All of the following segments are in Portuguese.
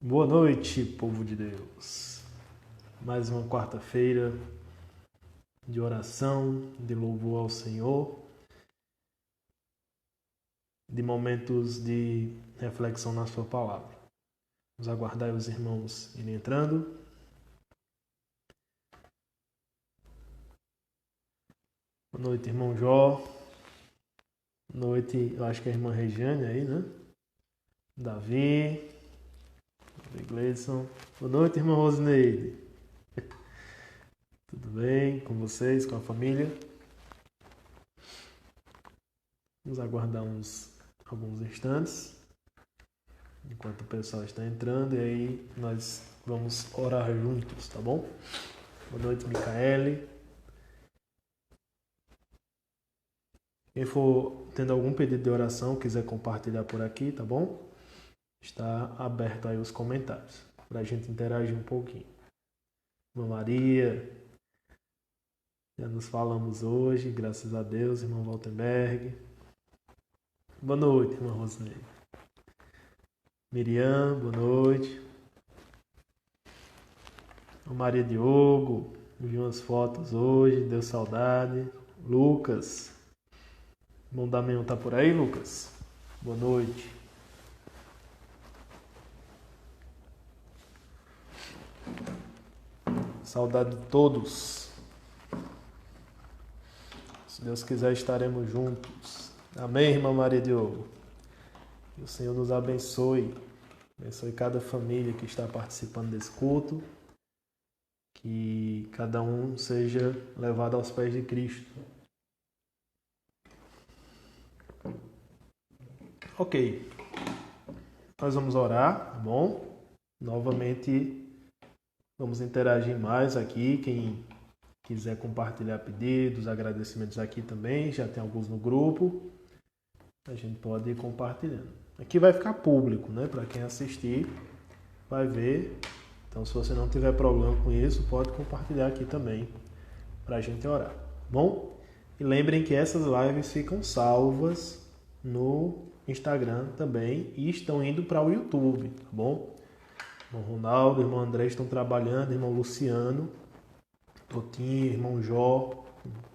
Boa noite, povo de Deus. Mais uma quarta-feira de oração, de louvor ao Senhor, de momentos de reflexão na sua palavra. Vamos aguardar os irmãos irem entrando. Boa noite, irmão Jó. Boa noite, eu acho que é a irmã Regiane aí, né? Davi. Gleison. Boa noite, irmã Rosineide. Tudo bem com vocês, com a família? Vamos aguardar alguns instantes, enquanto o pessoal está entrando, e aí nós vamos orar juntos, tá bom? Boa noite, Micaele. Quem for tendo algum pedido de oração, quiser compartilhar por aqui, tá bom? Está aberto aí os comentários, para a gente interagir um pouquinho. Irmã Maria, já nos falamos hoje, graças a Deus, irmão Waltenberg. Boa noite, irmã Rosnei. Miriam, boa noite. Maria Diogo, vi umas fotos hoje, deu saudade. Lucas, irmão Damião tá por aí, Lucas? Boa noite. Saudade de todos. Se Deus quiser, estaremos juntos. Amém, irmã Maria Diogo? Que o Senhor nos abençoe. Abençoe cada família que está participando desse culto. Que cada um seja levado aos pés de Cristo. Ok. Nós vamos orar, tá bom? Novamente, vamos interagir mais aqui. Quem quiser compartilhar pedidos, agradecimentos aqui também, já tem alguns no grupo. A gente pode ir compartilhando. Aqui vai ficar público, né? Para quem assistir, vai ver. Então, se você não tiver problema com isso, pode compartilhar aqui também para a gente orar, tá bom? E lembrem que essas lives ficam salvas no Instagram também e estão indo para o YouTube, tá bom? Irmão Ronaldo, irmão André estão trabalhando, irmão Luciano, Totinho, irmão Jó,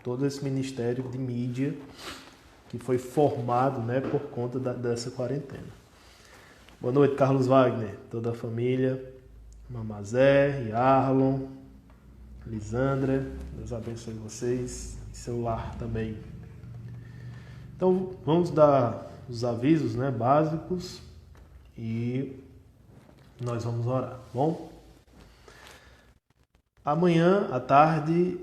todo esse ministério de mídia que foi formado, né, por conta dessa quarentena. Boa noite, Carlos Wagner, toda a família, Mamazé, Arlon, Lisandra, Deus abençoe vocês e seu lar também. Então, vamos dar os avisos, né, básicos e nós vamos orar, bom? Amanhã à tarde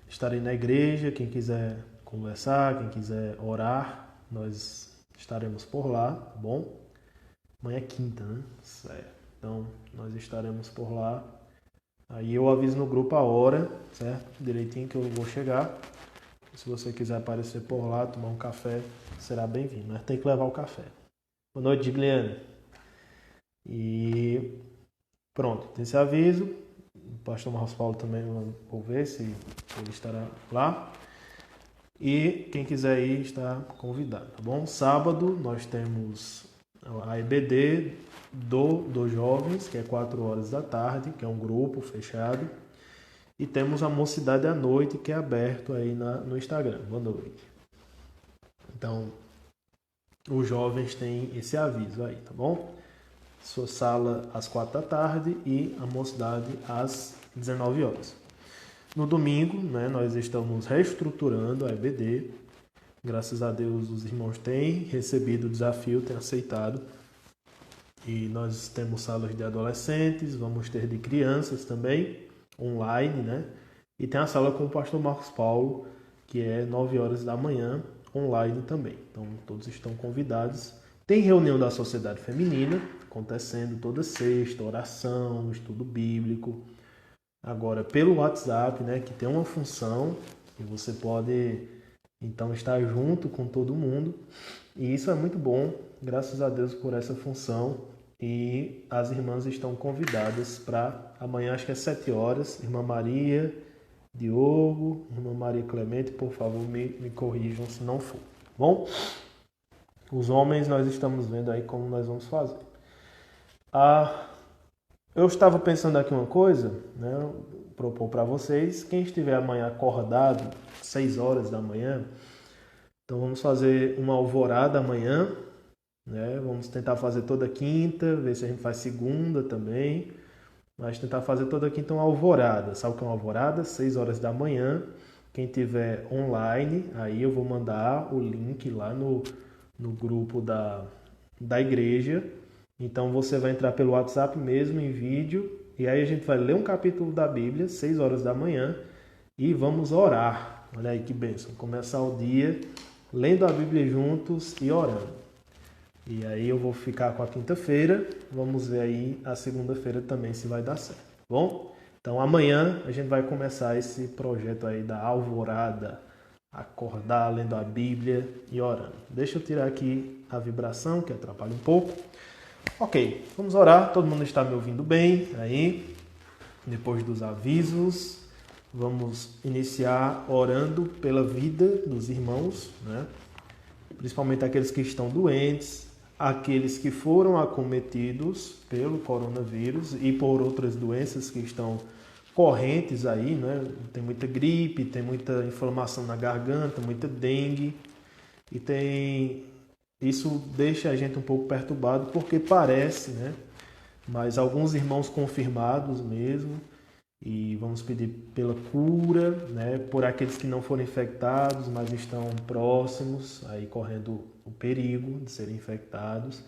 estarei na igreja, quem quiser conversar, quem quiser orar, nós estaremos por lá, tá bom? Amanhã é quinta, né? Certo. Então, nós estaremos por lá. Aí eu aviso no grupo a hora, certo? Direitinho que eu vou chegar. Se você quiser aparecer por lá, tomar um café, será bem-vindo, mas tem que levar o café. Boa noite, Gigliane. E pronto, tem esse aviso. O pastor Marcos Paulo também, vou ver se ele estará lá. E quem quiser ir está convidado, tá bom? Sábado nós temos a EBD dos jovens, que é 4 horas da tarde, que é um grupo fechado. E temos a Mocidade à Noite, que é aberto aí no Instagram. Boa noite. Então, os jovens têm esse aviso aí, tá bom? Sua sala às 4 da tarde e a Mocidade às 19 horas. No domingo, né, nós estamos reestruturando a EBD. Graças a Deus os irmãos têm recebido o desafio, têm aceitado. E nós temos salas de adolescentes, vamos ter de crianças também, online, né? E tem a sala com o pastor Marcos Paulo, que é 9 horas da manhã, online também. Então todos estão convidados. Tem reunião da Sociedade Feminina, acontecendo toda sexta, oração, estudo bíblico. Agora, pelo WhatsApp, né, que tem uma função que você pode, então, estar junto com todo mundo. E isso é muito bom, graças a Deus por essa função. E as irmãs estão convidadas para amanhã, acho que é 7 horas. Irmã Maria, Diogo, Irmã Maria Clemente, por favor, me corrijam se não for. Bom? Os homens, nós estamos vendo aí como nós vamos fazer. Eu estava pensando aqui uma coisa, né? Propor para vocês, quem estiver amanhã acordado, 6 horas da manhã, então vamos fazer uma alvorada amanhã, né? Vamos tentar fazer toda quinta, ver se a gente faz segunda também, mas tentar fazer toda quinta uma alvorada. Sabe o que é uma alvorada? 6 horas da manhã. Quem tiver online, aí eu vou mandar o link lá no grupo da igreja. Então você vai entrar pelo WhatsApp mesmo em vídeo e aí a gente vai ler um capítulo da Bíblia, 6 horas da manhã, e vamos orar. Olha aí que bênção. Começar o dia lendo a Bíblia juntos e orando. E aí eu vou ficar com a quinta-feira, vamos ver aí a segunda-feira também se vai dar certo, tá bom? Então amanhã a gente vai começar esse projeto aí da alvorada, acordar lendo a Bíblia e orando. Deixa eu tirar aqui a vibração que atrapalha um pouco. Ok, vamos orar, todo mundo está me ouvindo bem aí, depois dos avisos, vamos iniciar orando pela vida dos irmãos, né? Principalmente aqueles que estão doentes, aqueles que foram acometidos pelo coronavírus e por outras doenças que estão correntes aí, né? Tem muita gripe, tem muita inflamação na garganta, muita dengue e isso deixa a gente um pouco perturbado porque parece, né? Mas alguns irmãos confirmados mesmo, e vamos pedir pela cura, né? Por aqueles que não foram infectados, mas estão próximos, aí correndo o perigo de serem infectados.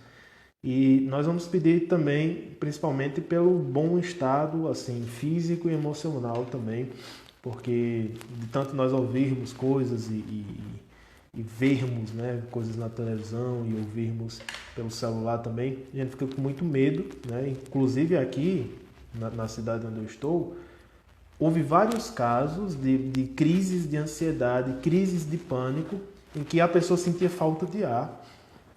E nós vamos pedir também, principalmente pelo bom estado, assim, físico e emocional também, porque de tanto nós ouvirmos coisas e vermos, né, coisas na televisão e ouvirmos pelo celular também, a gente fica com muito medo, né? Inclusive aqui na cidade onde eu estou, houve vários casos de crises de ansiedade, crises de pânico, em que a pessoa sentia falta de ar.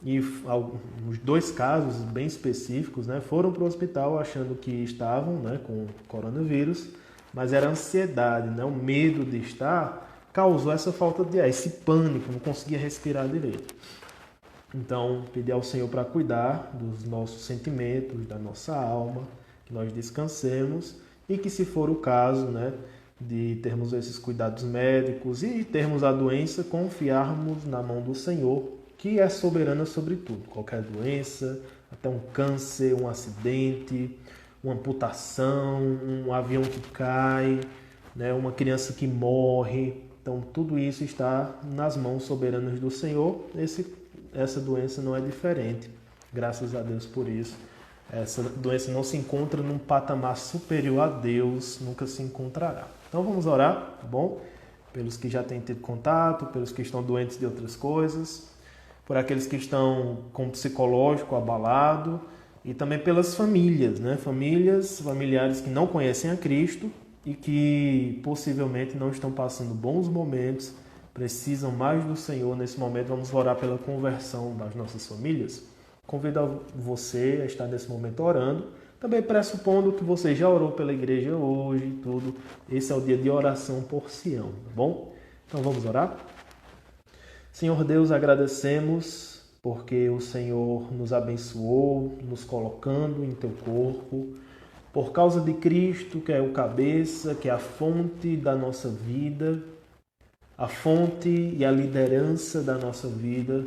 E os 2 casos bem específicos, né, foram para o hospital achando que estavam, né, com coronavírus, mas era ansiedade, né, o medo de estar causou essa falta de ar, esse pânico, não conseguia respirar direito. Então, pedir ao Senhor para cuidar dos nossos sentimentos, da nossa alma, que nós descansemos e que, se for o caso, né, de termos esses cuidados médicos e termos a doença, confiarmos na mão do Senhor, que é soberana sobre tudo. Qualquer doença, até um câncer, um acidente, uma amputação, um avião que cai, né, uma criança que morre. Então, tudo isso está nas mãos soberanas do Senhor. Essa doença não é diferente. Graças a Deus por isso. Essa doença não se encontra num patamar superior a Deus, nunca se encontrará. Então vamos orar, tá bom? Pelos que já têm tido contato, pelos que estão doentes de outras coisas, por aqueles que estão com o psicológico abalado e também pelas famílias, né? Familiares que não conhecem a Cristo e que possivelmente não estão passando bons momentos, precisam mais do Senhor nesse momento. Vamos orar pela conversão das nossas famílias. Convido você a estar nesse momento orando, também pressupondo que você já orou pela igreja hoje e tudo. Esse é o dia de oração por Sião, tá bom? Então vamos orar? Senhor Deus, agradecemos porque o Senhor nos abençoou, nos colocando em teu corpo, por causa de Cristo, que é o cabeça, que é a fonte da nossa vida, a fonte e a liderança da nossa vida.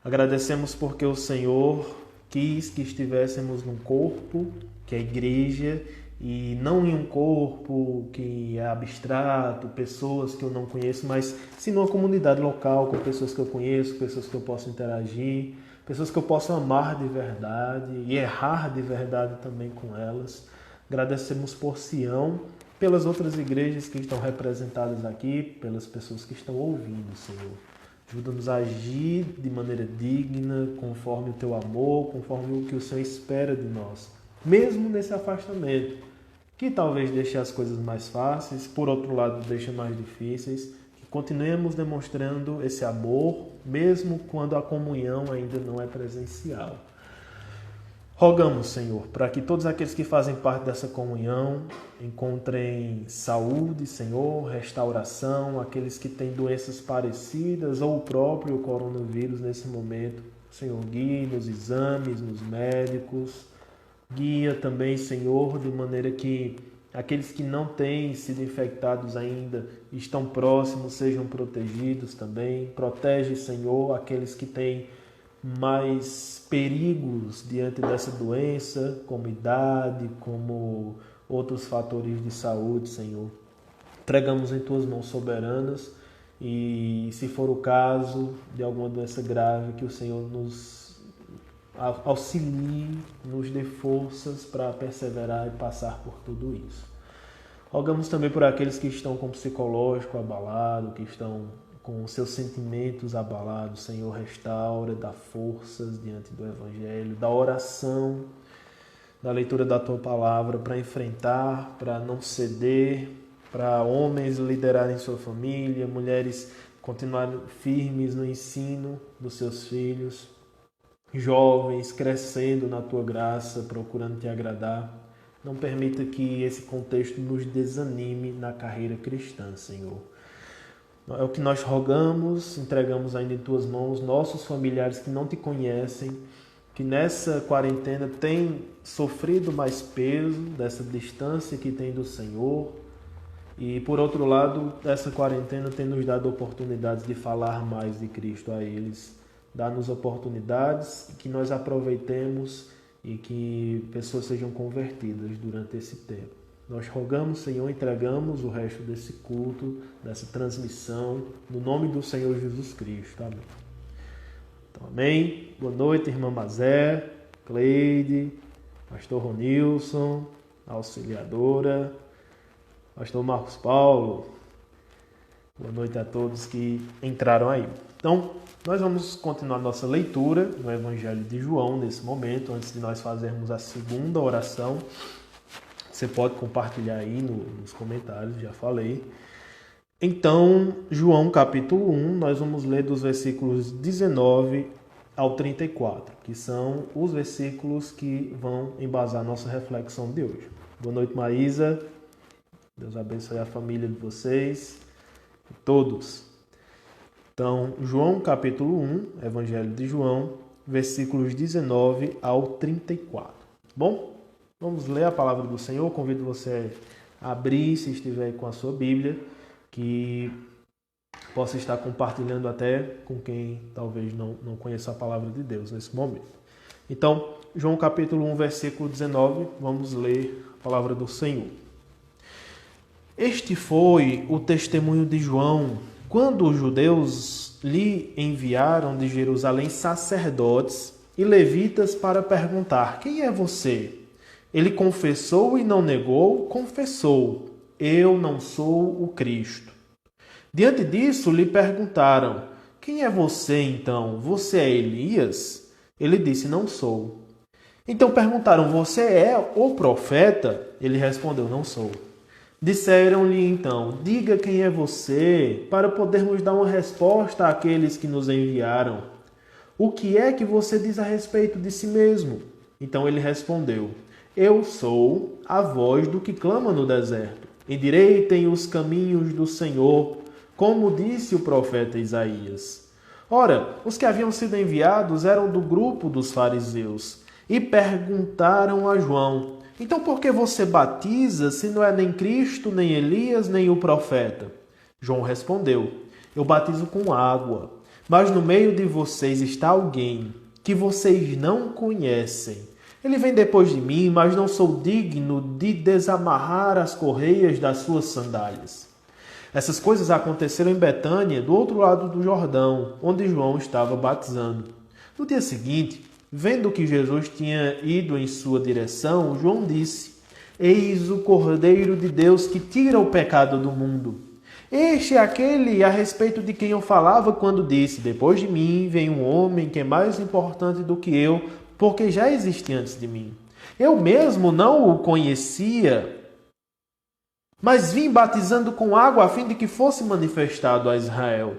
Agradecemos porque o Senhor quis que estivéssemos num corpo, que é a igreja, e não em um corpo que é abstrato, pessoas que eu não conheço, mas sim numa comunidade local, com pessoas que eu conheço, pessoas que eu posso interagir, pessoas que eu posso amar de verdade e errar de verdade também com elas. Agradecemos por Sião, pelas outras igrejas que estão representadas aqui, pelas pessoas que estão ouvindo, Senhor. Ajuda-nos a agir de maneira digna, conforme o teu amor, conforme o que o Senhor espera de nós. Mesmo nesse afastamento, que talvez deixe as coisas mais fáceis, por outro lado deixe mais difíceis, que continuemos demonstrando esse amor, mesmo quando a comunhão ainda não é presencial. Rogamos, Senhor, para que todos aqueles que fazem parte dessa comunhão encontrem saúde, Senhor, restauração, aqueles que têm doenças parecidas ou o próprio coronavírus nesse momento. Senhor, guie nos exames, nos médicos, Guia também, Senhor, de maneira que aqueles que não têm sido infectados ainda, estão próximos, sejam protegidos também. Protege, Senhor, aqueles que têm mais perigos diante dessa doença, como idade, como outros fatores de saúde, Senhor. Entregamos em Tuas mãos soberanas e, se for o caso de alguma doença grave, que o Senhor nos auxilie, nos dê forças para perseverar e passar por tudo isso. Rogamos também por aqueles que estão com o psicológico abalado, que estão com seus sentimentos abalados. Senhor, restaura, dá forças diante do Evangelho, da oração, da leitura da Tua Palavra para enfrentar, para não ceder, para homens liderarem sua família, mulheres continuarem firmes no ensino dos seus filhos, jovens crescendo na Tua graça, procurando Te agradar. Não permita que esse contexto nos desanime na carreira cristã, Senhor. É o que nós rogamos, entregamos ainda em Tuas mãos nossos familiares que não Te conhecem, que nessa quarentena têm sofrido mais peso dessa distância que tem do Senhor. E, por outro lado, essa quarentena tem nos dado oportunidades de falar mais de Cristo a eles. Dá-nos oportunidades que nós aproveitemos e que pessoas sejam convertidas durante esse tempo. Nós rogamos, Senhor, entregamos o resto desse culto, dessa transmissão, no nome do Senhor Jesus Cristo. Amém. Então, amém. Boa noite, irmã Mazé, Cleide, pastor Ronilson, auxiliadora, pastor Marcos Paulo. Boa noite a todos que entraram aí. Então, nós vamos continuar nossa leitura no Evangelho de João nesse momento, antes de nós fazermos a segunda oração. Você pode compartilhar aí nos comentários, já falei. Então, João capítulo 1, nós vamos ler dos versículos 19 ao 34, que são os versículos que vão embasar nossa reflexão de hoje. Boa noite, Maísa. Deus abençoe a família de vocês, todos. Então, João capítulo 1, Evangelho de João, versículos 19 ao 34. Bom, vamos ler a palavra do Senhor. Convido você a abrir, se estiver com a sua Bíblia, que possa estar compartilhando até com quem talvez não conheça a palavra de Deus nesse momento. Então, João capítulo 1, versículo 19, vamos ler a palavra do Senhor. Este foi o testemunho de João, quando os judeus lhe enviaram de Jerusalém sacerdotes e levitas para perguntar: quem é você? Ele confessou e não negou, confessou: eu não sou o Cristo. Diante disso lhe perguntaram: quem é você então? Você é Elias? Ele disse: não sou. Então perguntaram: você é o profeta? Ele respondeu: não sou. Disseram-lhe então: diga quem é você, para podermos dar uma resposta àqueles que nos enviaram. O que é que você diz a respeito de si mesmo? Então ele respondeu: eu sou a voz do que clama no deserto. Endireitem os caminhos do Senhor, como disse o profeta Isaías. Ora, os que haviam sido enviados eram do grupo dos fariseus e perguntaram a João: então por que você batiza se não é nem Cristo, nem Elias, nem o profeta? João respondeu: eu batizo com água, mas no meio de vocês está alguém que vocês não conhecem. Ele vem depois de mim, mas não sou digno de desamarrar as correias das suas sandálias. Essas coisas aconteceram em Betânia, do outro lado do Jordão, onde João estava batizando. No dia seguinte, vendo que Jesus tinha ido em sua direção, João disse: eis o Cordeiro de Deus que tira o pecado do mundo. Este é aquele a respeito de quem eu falava quando disse: depois de mim vem um homem que é mais importante do que eu, porque já existia antes de mim. Eu mesmo não o conhecia, mas vim batizando com água a fim de que fosse manifestado a Israel.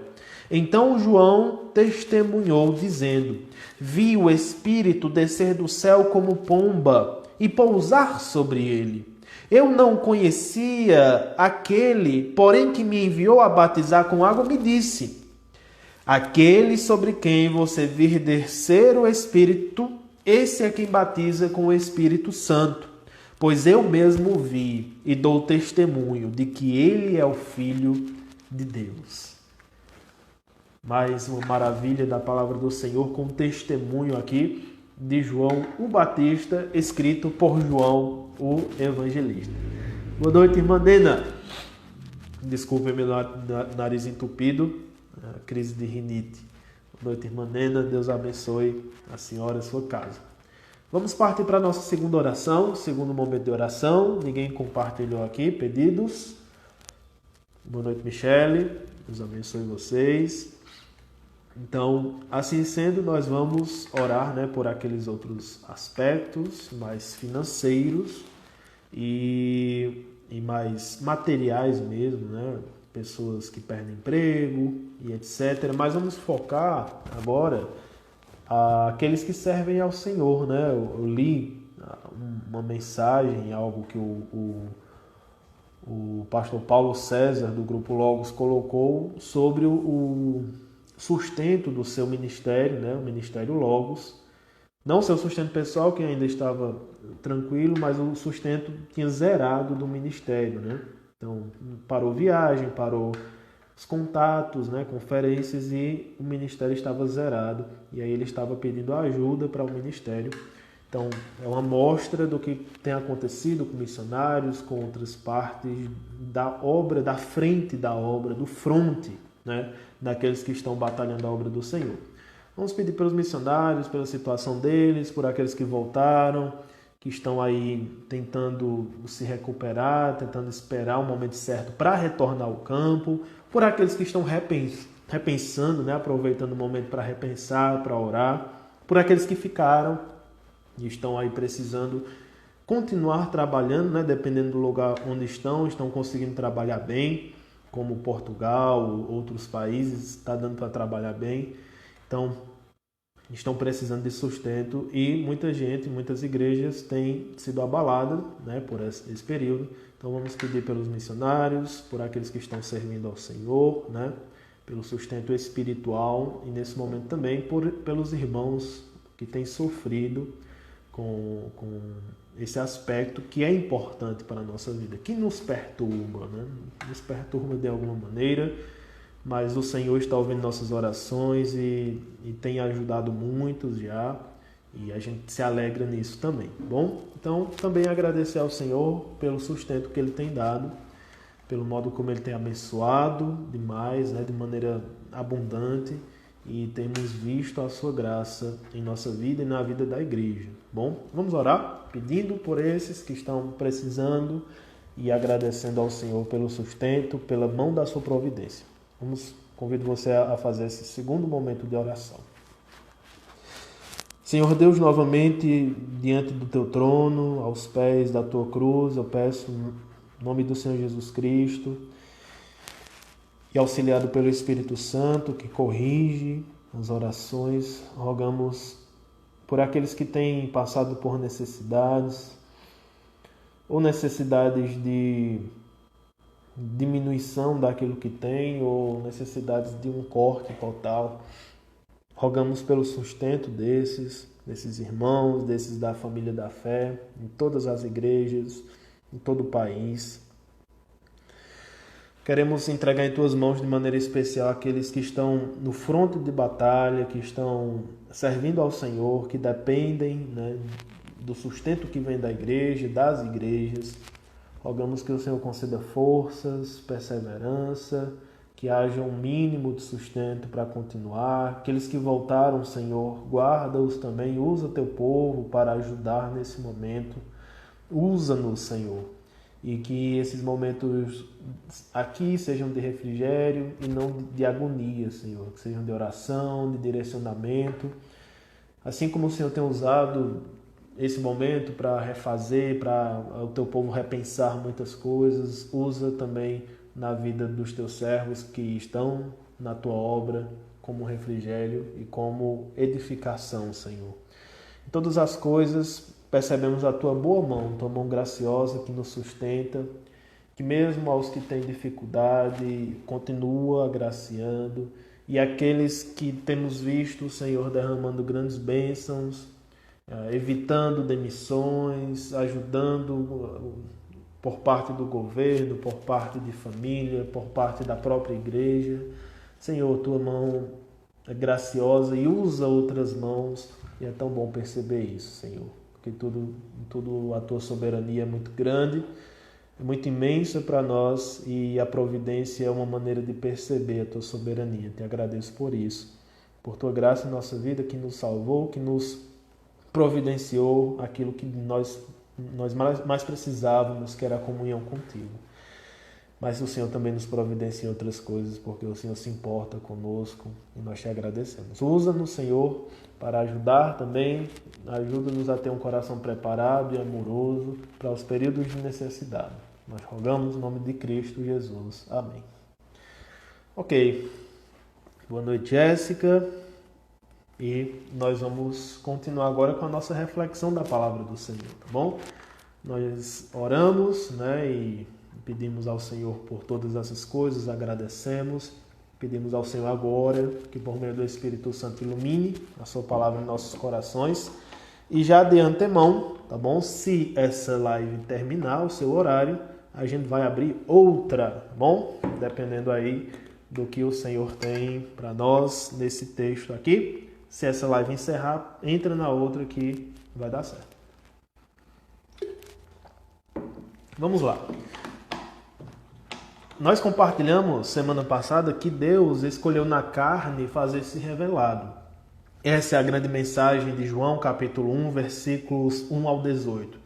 Então João testemunhou, dizendo: vi o Espírito descer do céu como pomba e pousar sobre ele. Eu não conhecia aquele, porém, que me enviou a batizar com água, me disse: aquele sobre quem você vir descer o Espírito esse é quem batiza com o Espírito Santo, pois eu mesmo vi e dou testemunho de que ele é o Filho de Deus. Mais uma maravilha da palavra do Senhor com testemunho aqui de João o Batista, escrito por João o Evangelista. Boa noite, irmã Nena. Desculpe meu nariz entupido, crise de rinite. Boa noite, irmã Nena. Deus abençoe a senhora e a sua casa. Vamos partir para a nossa segunda oração, segundo momento de oração. Ninguém compartilhou aqui pedidos. Boa noite, Michele. Deus abençoe vocês. Então, assim sendo, nós vamos orar, né, por aqueles outros aspectos mais financeiros e mais materiais mesmo, né? Pessoas que perdem emprego e etc. Mas vamos focar agora aqueles que servem ao Senhor, né? Eu li uma mensagem, algo que o pastor Paulo César, do Grupo Logos, colocou sobre o sustento do seu ministério, né? O Ministério Logos. Não o seu sustento pessoal, que ainda estava tranquilo, mas o sustento tinha zerado do ministério, né? Então, parou viagem, parou os contatos, né, conferências, e o ministério estava zerado. E aí ele estava pedindo ajuda para o ministério. Então, é uma amostra do que tem acontecido com missionários, com outras partes da obra, da frente da obra, do fronte, né, daqueles que estão batalhando a obra do Senhor. Vamos pedir pelos missionários, pela situação deles, por aqueles que voltaram, que estão aí tentando se recuperar, tentando esperar o momento certo para retornar ao campo, por aqueles que estão repensando, né, aproveitando o momento para repensar, para orar, por aqueles que ficaram e estão aí precisando continuar trabalhando, né, dependendo do lugar onde estão conseguindo trabalhar bem, como Portugal, outros países, está dando para trabalhar bem. Então, estão precisando de sustento e muita gente, muitas igrejas têm sido abaladas, né, por esse período. Então vamos pedir pelos missionários, por aqueles que estão servindo ao Senhor, né, pelo sustento espiritual, e nesse momento também pelos irmãos que têm sofrido com esse aspecto que é importante para a nossa vida, que nos perturba, né, nos perturba de alguma maneira. Mas o Senhor está ouvindo nossas orações e tem ajudado muitos já, e a gente se alegra nisso também, bom? Então, também agradecer ao Senhor pelo sustento que Ele tem dado, pelo modo como Ele tem abençoado demais, né, de maneira abundante, e temos visto a sua graça em nossa vida e na vida da igreja, bom? Vamos orar pedindo por esses que estão precisando e agradecendo ao Senhor pelo sustento, pela mão da sua providência. Convido você a fazer esse segundo momento de oração. Senhor Deus, novamente diante do teu trono, aos pés da tua cruz, eu peço em nome do Senhor Jesus Cristo, e auxiliado pelo Espírito Santo, que corrige as orações, rogamos por aqueles que têm passado por necessidades, ou necessidades de diminuição daquilo que tem, ou necessidades de um corte total. Rogamos pelo sustento desses irmãos, desses da família da fé, em todas as igrejas, em todo o país. Queremos entregar em tuas mãos de maneira especial aqueles que estão no fronte de batalha, que estão servindo ao Senhor, que dependem, né, do sustento que vem da igreja, das igrejas. Rogamos que o Senhor conceda forças, perseverança, que haja um mínimo de sustento para continuar. Aqueles que voltaram, Senhor, guarda-os também, usa teu povo para ajudar nesse momento. Usa-nos, Senhor, e que esses momentos aqui sejam de refrigério e não de agonia, Senhor, que sejam de oração, de direcionamento. Assim como o Senhor tem usado esse momento para refazer, para o teu povo repensar muitas coisas, usa também na vida dos teus servos que estão na tua obra como refrigério e como edificação, Senhor. Em todas as coisas percebemos a tua boa mão, tua mão graciosa que nos sustenta, que mesmo aos que têm dificuldade continua agraciando, e aqueles que temos visto o Senhor derramando grandes bênçãos, evitando demissões, ajudando por parte do governo, por parte de família, por parte da própria igreja. Senhor, tua mão é graciosa e usa outras mãos, e é tão bom perceber isso, Senhor, porque tudo a tua soberania é muito grande, é muito imensa para nós, e a providência é uma maneira de perceber a tua soberania. Te agradeço por isso, por tua graça em nossa vida, que nos salvou, que nos providenciou aquilo que nós mais precisávamos, que era a comunhão contigo. Mas o Senhor também nos providencia outras coisas, porque o Senhor se importa conosco e nós te agradecemos. Usa-nos, Senhor, para ajudar também. Ajuda-nos a ter um coração preparado e amoroso para os períodos de necessidade. Nós rogamos no nome de Cristo Jesus. Amém. Ok. Boa noite, Jéssica. E nós vamos continuar agora com a nossa reflexão da palavra do Senhor, tá bom? Nós oramos, e pedimos ao Senhor por todas essas coisas, agradecemos, pedimos ao Senhor agora que por meio do Espírito Santo ilumine a sua palavra em nossos corações. E já de antemão, tá bom? Se essa live terminar o seu horário, a gente vai abrir outra, tá bom? Dependendo aí do que o Senhor tem para nós nesse texto aqui. Se essa live encerrar, entra na outra que vai dar certo. Vamos lá. Nós compartilhamos semana passada que Deus escolheu na carne fazer-se revelado. Essa é a grande mensagem de João, capítulo 1, versículos 1 ao 18.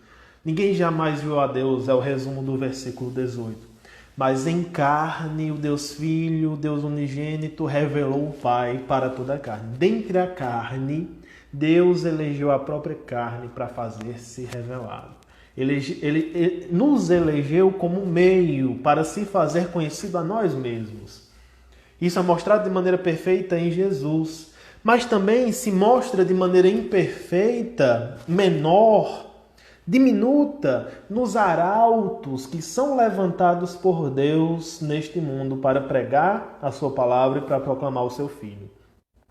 Ninguém jamais viu a Deus, é o resumo do versículo 18. Mas em carne, o Deus Filho, o Deus unigênito, revelou o Pai para toda a carne. Dentre a carne, Deus elegeu a própria carne para fazer-se revelado. Ele nos elegeu como meio para se fazer conhecido a nós mesmos. Isso é mostrado de maneira perfeita em Jesus, mas também se mostra de maneira imperfeita, menor, diminuta, nos arautos que são levantados por Deus neste mundo para pregar a sua palavra e para proclamar o seu Filho.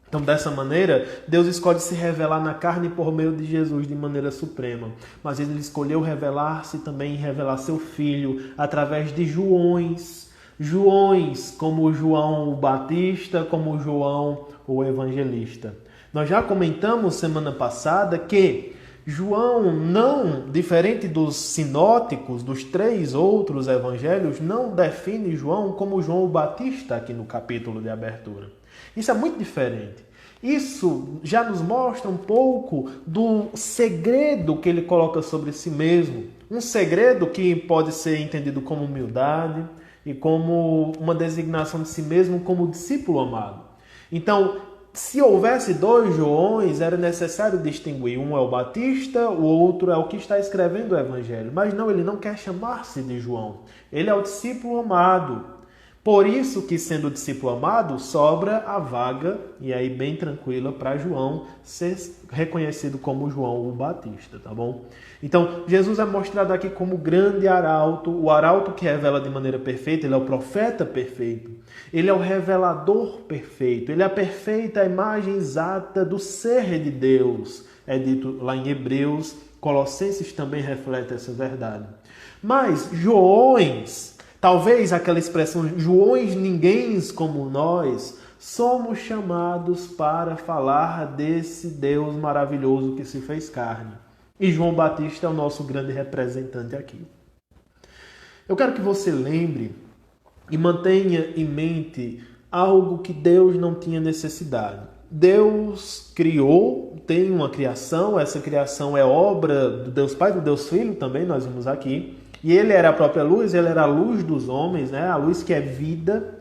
Então, dessa maneira, Deus escolhe se revelar na carne por meio de Jesus de maneira suprema. Mas Ele escolheu revelar-se também e revelar seu Filho através de Joões. Joões, como João o Batista, como João o Evangelista. Nós já comentamos semana passada que João, não, diferente dos sinóticos, dos 3 outros evangelhos, não define João como João o Batista aqui no capítulo de abertura. Isso é muito diferente. Isso já nos mostra um pouco do segredo que ele coloca sobre si mesmo. Um segredo que pode ser entendido como humildade e como uma designação de si mesmo como discípulo amado. Então, se houvesse 2 Joões, era necessário distinguir. Um é o Batista, o outro é o que está escrevendo o Evangelho. Mas não, ele não quer chamar-se de João. Ele é o discípulo amado. Por isso que, sendo discípulo amado, sobra a vaga, e aí bem tranquila, para João ser reconhecido como João o Batista, tá bom? Então, Jesus é mostrado aqui como grande arauto, o arauto que revela de maneira perfeita. Ele é o profeta perfeito, ele é o revelador perfeito, ele é a perfeita imagem exata do ser de Deus. É dito lá em Hebreus, Colossenses também reflete essa verdade. Mas Joões, talvez aquela expressão Joões ninguéms como nós, somos chamados para falar desse Deus maravilhoso que se fez carne. E João Batista é o nosso grande representante aqui. Eu quero que você lembre e mantenha em mente algo que Deus não tinha necessidade. Deus criou, tem uma criação, essa criação é obra do Deus Pai, do Deus Filho também, nós vimos aqui. E ele era a própria luz, ele era a luz dos homens, a luz que é vida.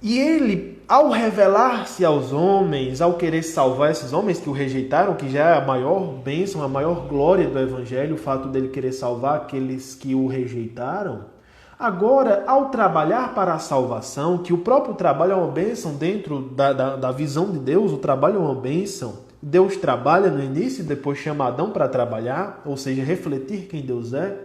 E ele, ao revelar-se aos homens, ao querer salvar esses homens que o rejeitaram, que já é a maior bênção, a maior glória do Evangelho, o fato dele querer salvar aqueles que o rejeitaram. Agora, ao trabalhar para a salvação, que o próprio trabalho é uma bênção dentro da visão de Deus, o trabalho é uma bênção. Deus trabalha no início e depois chama Adão para trabalhar, ou seja, refletir quem Deus é.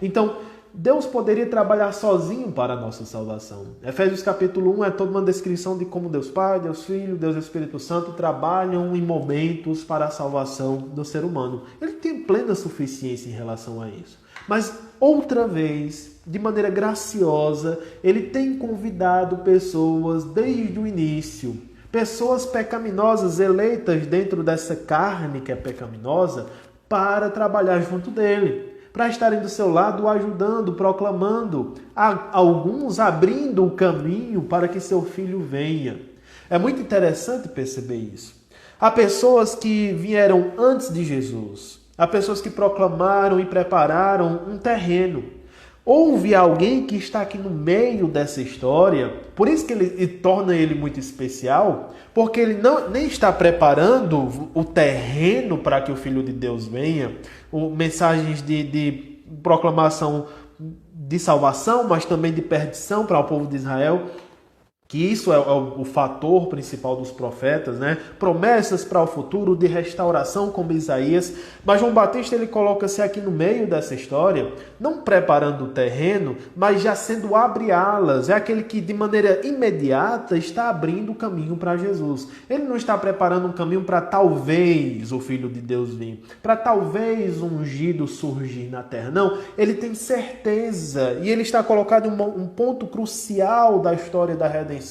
Então, Deus poderia trabalhar sozinho para a nossa salvação. Efésios capítulo 1 é toda uma descrição de como Deus Pai, Deus Filho, Deus Espírito Santo trabalham em momentos para a salvação do ser humano. Ele tem plena suficiência em relação a isso. Mas, outra vez, de maneira graciosa, ele tem convidado pessoas desde o início, pessoas pecaminosas, eleitas dentro dessa carne que é pecaminosa, para trabalhar junto dele, para estarem do seu lado, ajudando, proclamando, alguns abrindo o caminho para que seu filho venha. É muito interessante perceber isso. Há pessoas que vieram antes de Jesus, há pessoas que proclamaram e prepararam um terreno. Houve alguém que está aqui no meio dessa história, por isso que ele torna ele muito especial, porque ele nem está preparando o terreno para que o Filho de Deus venha, mensagens de proclamação de salvação, mas também de perdição para o povo de Israel, que isso é o fator principal dos profetas, né? Promessas para o futuro de restauração, como Isaías. Mas João Batista ele coloca-se aqui no meio dessa história, não preparando o terreno, mas já sendo abre-alas. É aquele que de maneira imediata está abrindo o caminho para Jesus. Ele não está preparando um caminho para talvez o Filho de Deus vir, para talvez um ungido surgir na terra. Não, ele tem certeza e ele está colocado em um ponto crucial da história da redenção,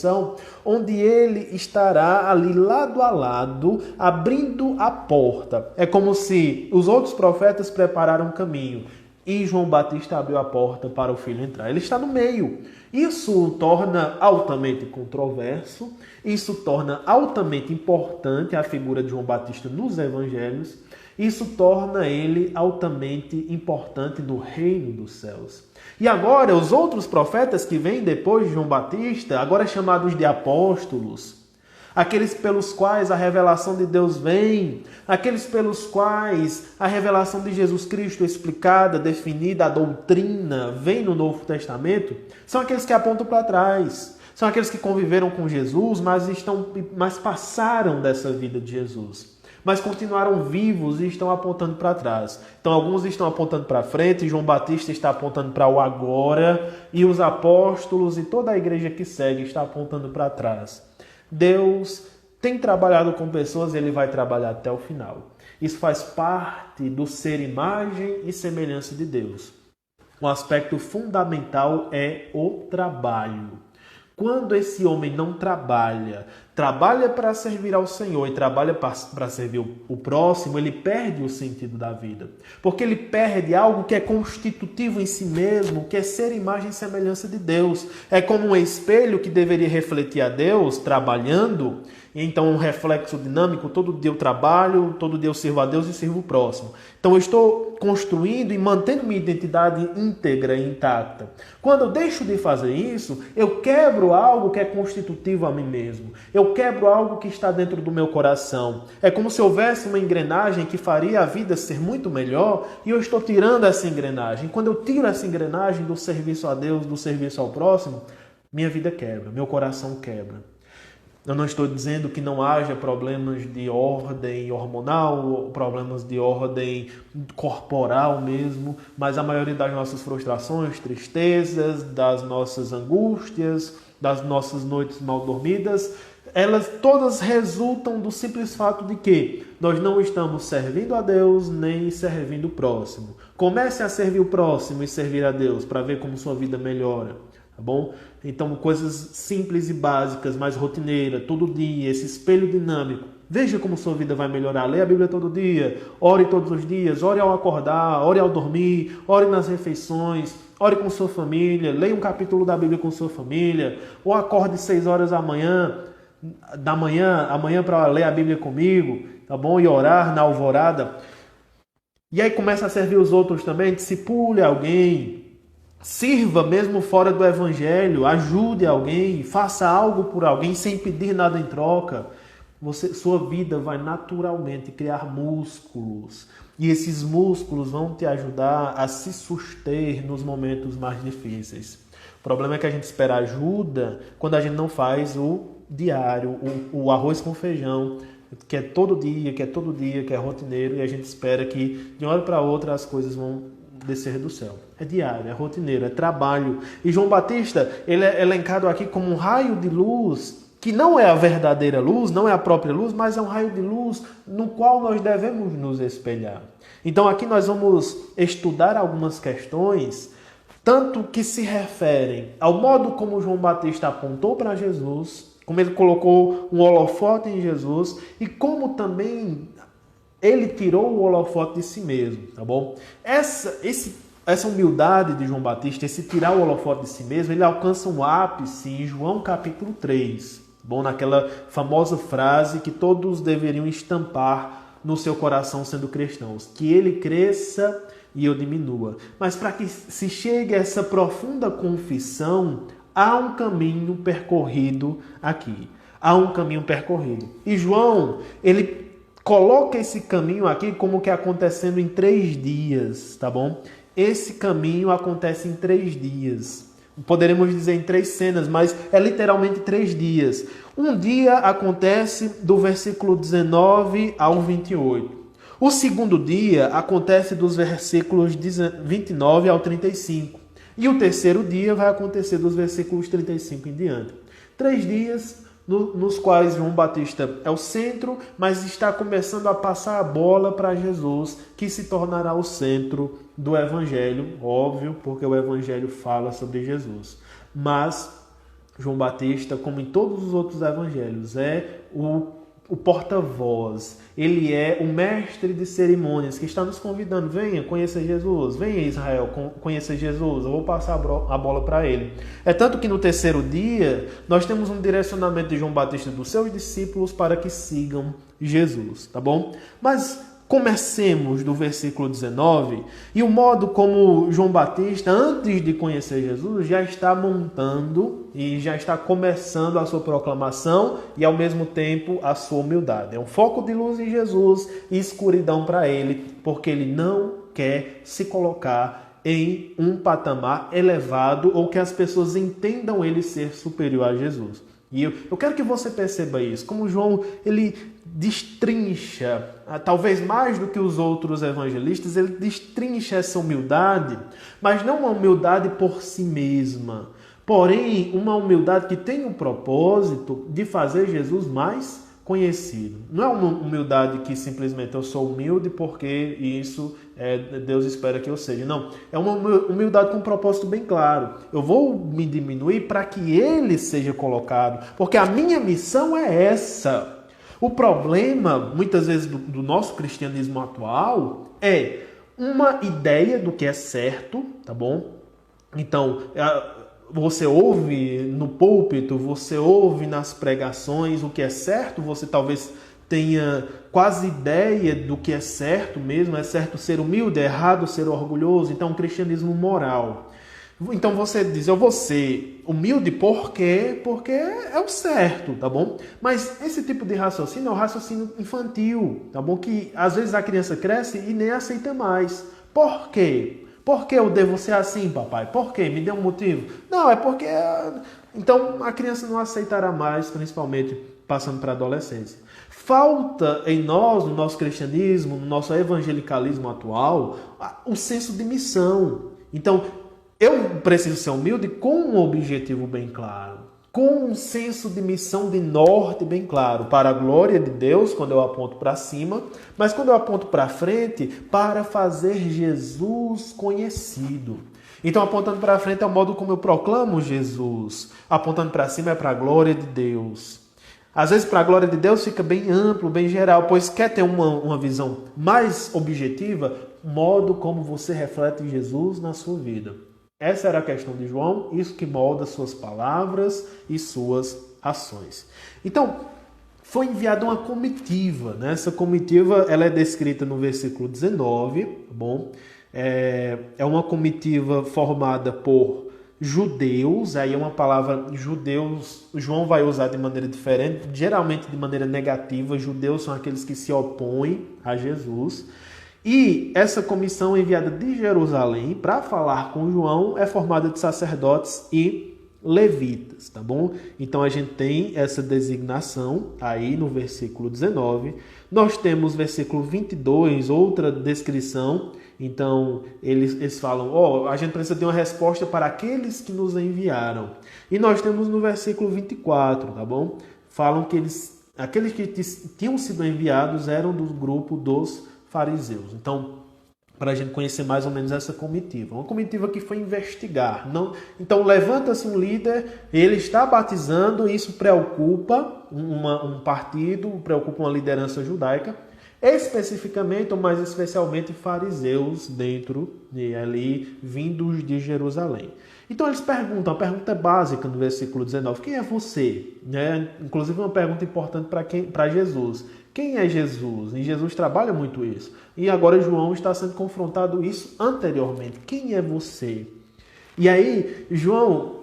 onde ele estará ali lado a lado, abrindo a porta. É como se os outros profetas prepararam um caminho e João Batista abriu a porta para o filho entrar. Ele está no meio. Isso o torna altamente controverso, isso torna altamente importante a figura de João Batista nos evangelhos, isso torna ele altamente importante no reino dos céus. E agora, os outros profetas que vêm depois de João Batista, agora chamados de apóstolos, aqueles pelos quais a revelação de Deus vem, aqueles pelos quais a revelação de Jesus Cristo explicada, definida, a doutrina vem no Novo Testamento, são aqueles que apontam para trás. São aqueles que conviveram com Jesus, mas passaram dessa vida de Jesus, mas continuaram vivos e estão apontando para trás. Então alguns estão apontando para frente, João Batista está apontando para o agora, e os apóstolos e toda a igreja que segue está apontando para trás. Deus tem trabalhado com pessoas e ele vai trabalhar até o final. Isso faz parte do ser imagem e semelhança de Deus. Um aspecto fundamental é o trabalho. Quando esse homem não trabalha para servir ao Senhor e trabalha para servir o próximo, ele perde o sentido da vida. Porque ele perde algo que é constitutivo em si mesmo, que é ser imagem e semelhança de Deus. É como um espelho que deveria refletir a Deus trabalhando, e então um reflexo dinâmico, todo dia eu trabalho, todo dia eu sirvo a Deus e sirvo o próximo. Então eu estou construindo e mantendo minha identidade íntegra e intacta. Quando eu deixo de fazer isso, eu quebro algo que é constitutivo a mim mesmo. Eu quebro algo que está dentro do meu coração. É como se houvesse uma engrenagem que faria a vida ser muito melhor e eu estou tirando essa engrenagem. Quando eu tiro essa engrenagem do serviço a Deus, do serviço ao próximo, minha vida quebra, meu coração quebra. Eu não estou dizendo que não haja problemas de ordem hormonal, problemas de ordem corporal mesmo, mas a maioria das nossas frustrações, tristezas, das nossas angústias, das nossas noites mal dormidas, elas todas resultam do simples fato de que nós não estamos servindo a Deus nem servindo o próximo. Comece a servir o próximo e servir a Deus para ver como sua vida melhora. Tá bom? Então, coisas simples e básicas, mais rotineira, todo dia, esse espelho dinâmico. Veja como sua vida vai melhorar. Leia a Bíblia todo dia, ore todos os dias, ore ao acordar, ore ao dormir, ore nas refeições, ore com sua família, leia um capítulo da Bíblia com sua família, ou acorde 6 horas da manhã para ler a Bíblia comigo, tá bom? E orar na alvorada. E aí começa a servir os outros também, discipule alguém, sirva mesmo fora do evangelho, ajude alguém, faça algo por alguém sem pedir nada em troca. Sua vida vai naturalmente criar músculos. E esses músculos vão te ajudar a se suster nos momentos mais difíceis. O problema é que a gente espera ajuda quando a gente não faz o diário, o arroz com feijão, que é todo dia, que é rotineiro, e a gente espera que de uma hora para outra as coisas vão descer do céu. É diário, é rotineiro, é trabalho. E João Batista, ele é elencado aqui como um raio de luz, que não é a verdadeira luz, não é a própria luz, mas é um raio de luz no qual nós devemos nos espelhar. Então aqui nós vamos estudar algumas questões, tanto que se referem ao modo como João Batista apontou para Jesus, como ele colocou um holofote em Jesus e como também ele tirou o holofote de si mesmo, tá bom? Essa humildade de João Batista, esse tirar o holofote de si mesmo, ele alcança um ápice em João capítulo 3, tá bom? Naquela famosa frase que todos deveriam estampar no seu coração sendo cristãos, que ele cresça e eu diminua. Mas para que se chegue a essa profunda confissão, há um caminho percorrido aqui. Há um caminho percorrido. E João, ele coloca esse caminho aqui como que acontecendo em 3 dias, tá bom? Esse caminho acontece em 3 dias. Poderemos dizer em 3 cenas, mas é literalmente 3 dias. Um dia acontece do versículo 19 ao 28. O segundo dia acontece dos versículos 29 ao 35. E o terceiro dia vai acontecer dos versículos 35 em diante. 3 dias nos quais João Batista é o centro, mas está começando a passar a bola para Jesus, que se tornará o centro do Evangelho, óbvio, porque o Evangelho fala sobre Jesus. Mas João Batista, como em todos os outros evangelhos, é o porta-voz, ele é o mestre de cerimônias que está nos convidando, venha conhecer Jesus, venha Israel conhecer Jesus, eu vou passar a bola para ele. É tanto que no terceiro dia nós temos um direcionamento de João Batista dos seus discípulos para que sigam Jesus, tá bom? Mas comecemos do versículo 19 e o modo como João Batista, antes de conhecer Jesus, já está montando e já está começando a sua proclamação e ao mesmo tempo a sua humildade. É um foco de luz em Jesus e escuridão para ele, porque ele não quer se colocar em um patamar elevado ou que as pessoas entendam ele ser superior a Jesus. E eu quero que você perceba isso, como João, ele destrincha, talvez mais do que os outros evangelistas, ele destrincha essa humildade, mas não uma humildade por si mesma, porém uma humildade que tem o propósito de fazer Jesus mais conhecido. Não é uma humildade que simplesmente eu sou humilde porque isso Deus espera que eu seja. Não, é uma humildade com um propósito bem claro. Eu vou me diminuir para que Ele seja colocado, porque a minha missão é essa. O problema, muitas vezes, do nosso cristianismo atual é uma ideia do que é certo, tá bom? Então, você ouve no púlpito, você ouve nas pregações o que é certo, você talvez tenha quase ideia do que é certo mesmo, é certo ser humilde, é errado ser orgulhoso, então um cristianismo moral. Então você diz, eu vou ser humilde por quê? Porque é o certo, tá bom? Mas esse tipo de raciocínio é o raciocínio infantil, tá bom? Que às vezes a criança cresce e nem aceita mais. Por quê? Por que eu devo ser assim, papai? Por quê? Me dê um motivo. Não, é porque... Então a criança não aceitará mais, principalmente passando para a adolescência. Falta em nós, no nosso cristianismo, no nosso evangelicalismo atual, o senso de missão. Então, eu preciso ser humilde com um objetivo bem claro, com um senso de missão de norte bem claro, para a glória de Deus, quando eu aponto para cima, mas quando eu aponto para frente, para fazer Jesus conhecido. Então, apontando para frente é o modo como eu proclamo Jesus, apontando para cima é para a glória de Deus. Às vezes, para a glória de Deus, fica bem amplo, bem geral, pois quer ter uma visão mais objetiva, modo como você reflete Jesus na sua vida. Essa era a questão de João, isso que molda suas palavras e suas ações. Então, foi enviada uma comitiva, né? Essa comitiva ela é descrita no versículo 19, tá bom? É uma comitiva formada por judeus, aí é uma palavra judeus, João vai usar de maneira diferente, geralmente de maneira negativa. Judeus são aqueles que se opõem a Jesus. E essa comissão enviada de Jerusalém para falar com João é formada de sacerdotes e levitas, tá bom? Então a gente tem essa designação aí no versículo 19. Nós temos versículo 22, outra descrição. Então eles falam, a gente precisa de uma resposta para aqueles que nos enviaram. E nós temos no versículo 24, tá bom? Falam que aqueles que tinham sido enviados eram do grupo dos fariseus. Então, para a gente conhecer mais ou menos essa comitiva. Uma comitiva que foi investigar. Então, levanta-se um líder, ele está batizando, isso preocupa um partido, preocupa uma liderança judaica, especificamente, ou mais especialmente, fariseus dentro e ali, vindos de Jerusalém. Então, eles perguntam, a pergunta básica no versículo 19, quem é você? Inclusive, uma pergunta importante para Jesus. Quem é Jesus? E Jesus trabalha muito isso. E agora João está sendo confrontado isso anteriormente. Quem é você? E aí, João,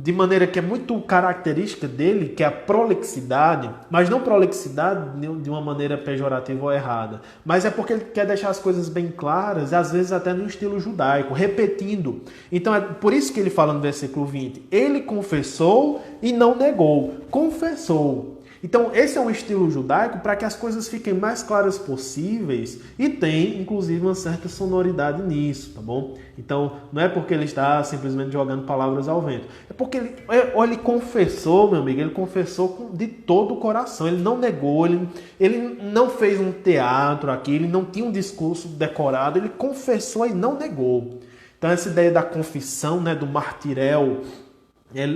de maneira que é muito característica dele, que é a prolixidade, mas não prolixidade de uma maneira pejorativa ou errada, mas é porque ele quer deixar as coisas bem claras, às vezes até no estilo judaico, repetindo. Então é por isso que ele fala no versículo 20, ele confessou e não negou, confessou. Então, esse é um estilo judaico para que as coisas fiquem mais claras possíveis e tem, inclusive, uma certa sonoridade nisso, tá bom? Então, não é porque ele está simplesmente jogando palavras ao vento. É porque ele confessou, meu amigo, ele confessou de todo o coração. Ele não negou, ele não fez um teatro aqui, ele não tinha um discurso decorado, ele confessou e não negou. Então, essa ideia da confissão, né, do martirel,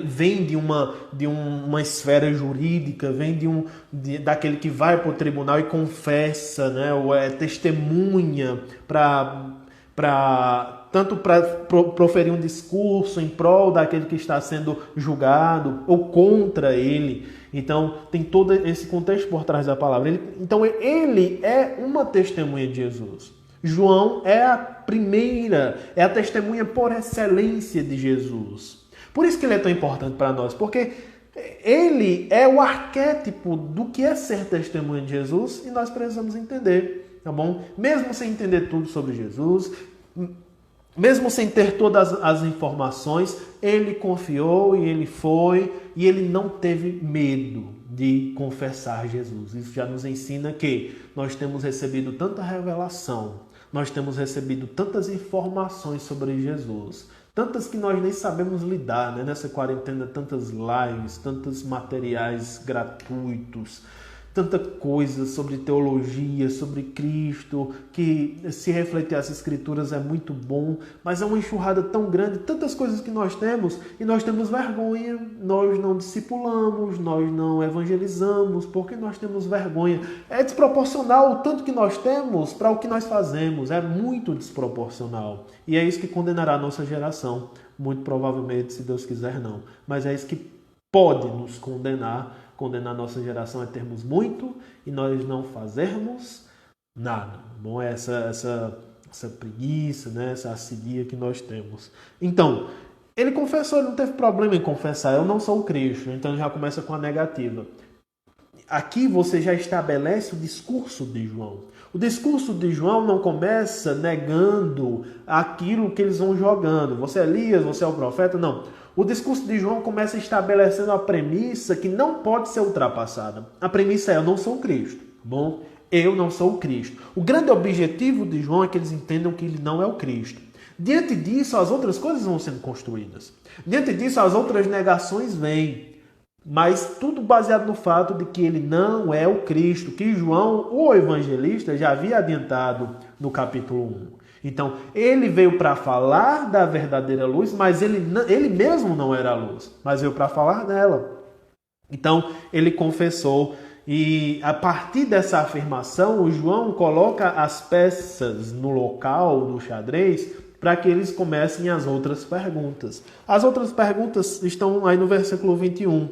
vem de uma esfera jurídica, vem daquele que vai para o tribunal e confessa, né, ou é testemunha tanto para proferir um discurso em prol daquele que está sendo julgado ou contra ele. Então tem todo esse contexto por trás da palavra. Então ele é uma testemunha de Jesus. João é a primeira, é a testemunha por excelência de Jesus. Por isso que ele é tão importante para nós, porque ele é o arquétipo do que é ser testemunha de Jesus e nós precisamos entender, tá bom? Mesmo sem entender tudo sobre Jesus, mesmo sem ter todas as informações, ele confiou e ele foi e ele não teve medo de confessar Jesus. Isso já nos ensina que nós temos recebido tanta revelação, nós temos recebido tantas informações sobre Jesus, tantas que nós nem sabemos lidar, né? Nessa quarentena, tantas lives, tantos materiais gratuitos, tanta coisa sobre teologia, sobre Cristo, que se refletir as Escrituras é muito bom, mas é uma enxurrada tão grande, tantas coisas que nós temos, e nós temos vergonha, nós não discipulamos, nós não evangelizamos, porque nós temos vergonha. É desproporcional o tanto que nós temos para o que nós fazemos, é muito desproporcional. E é isso que condenará a nossa geração, muito provavelmente, se Deus quiser não. Mas é isso que pode nos condenar a nossa geração é termos muito e nós não fazermos nada. Bom, essa preguiça, né? Essa assidia que nós temos. Então, ele confessou, ele não teve problema em confessar, eu não sou o Cristo, então já começa com a negativa. Aqui você já estabelece o discurso de João. O discurso de João não começa negando aquilo que eles vão jogando. Você é Elias, você é o profeta, não. O discurso de João começa estabelecendo a premissa que não pode ser ultrapassada. A premissa é, eu não sou o Cristo, tá bom? Eu não sou o Cristo. O grande objetivo de João é que eles entendam que ele não é o Cristo. Diante disso, as outras coisas vão sendo construídas. Diante disso, as outras negações vêm. Mas tudo baseado no fato de que ele não é o Cristo, que João, o evangelista, já havia adiantado no capítulo 1. Então, ele veio para falar da verdadeira luz, mas ele mesmo não era a luz, mas veio para falar dela. Então, ele confessou, e a partir dessa afirmação, o João coloca as peças no local do xadrez para que eles comecem as outras perguntas. As outras perguntas estão aí no versículo 21.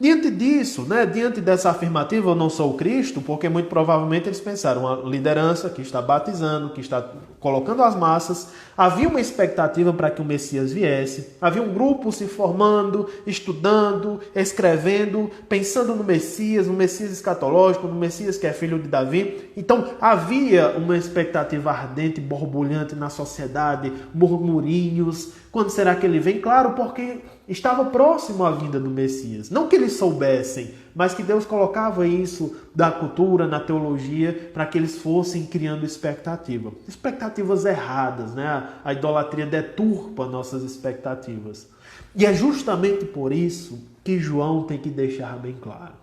Diante disso, né, diante dessa afirmativa, eu não sou o Cristo, porque muito provavelmente eles pensaram, uma liderança que está batizando, que está colocando as massas, havia uma expectativa para que o Messias viesse, havia um grupo se formando, estudando, escrevendo, pensando no Messias escatológico, no Messias que é filho de Davi. Então havia uma expectativa ardente, borbulhante na sociedade, murmurinhos, Quando será que ele vem? Claro, porque estava próximo à vinda do Messias. Não que eles soubessem, mas que Deus colocava isso da cultura, na teologia, para que eles fossem criando expectativa. Expectativas erradas, né? A idolatria deturpa nossas expectativas. E é justamente por isso que João tem que deixar bem claro.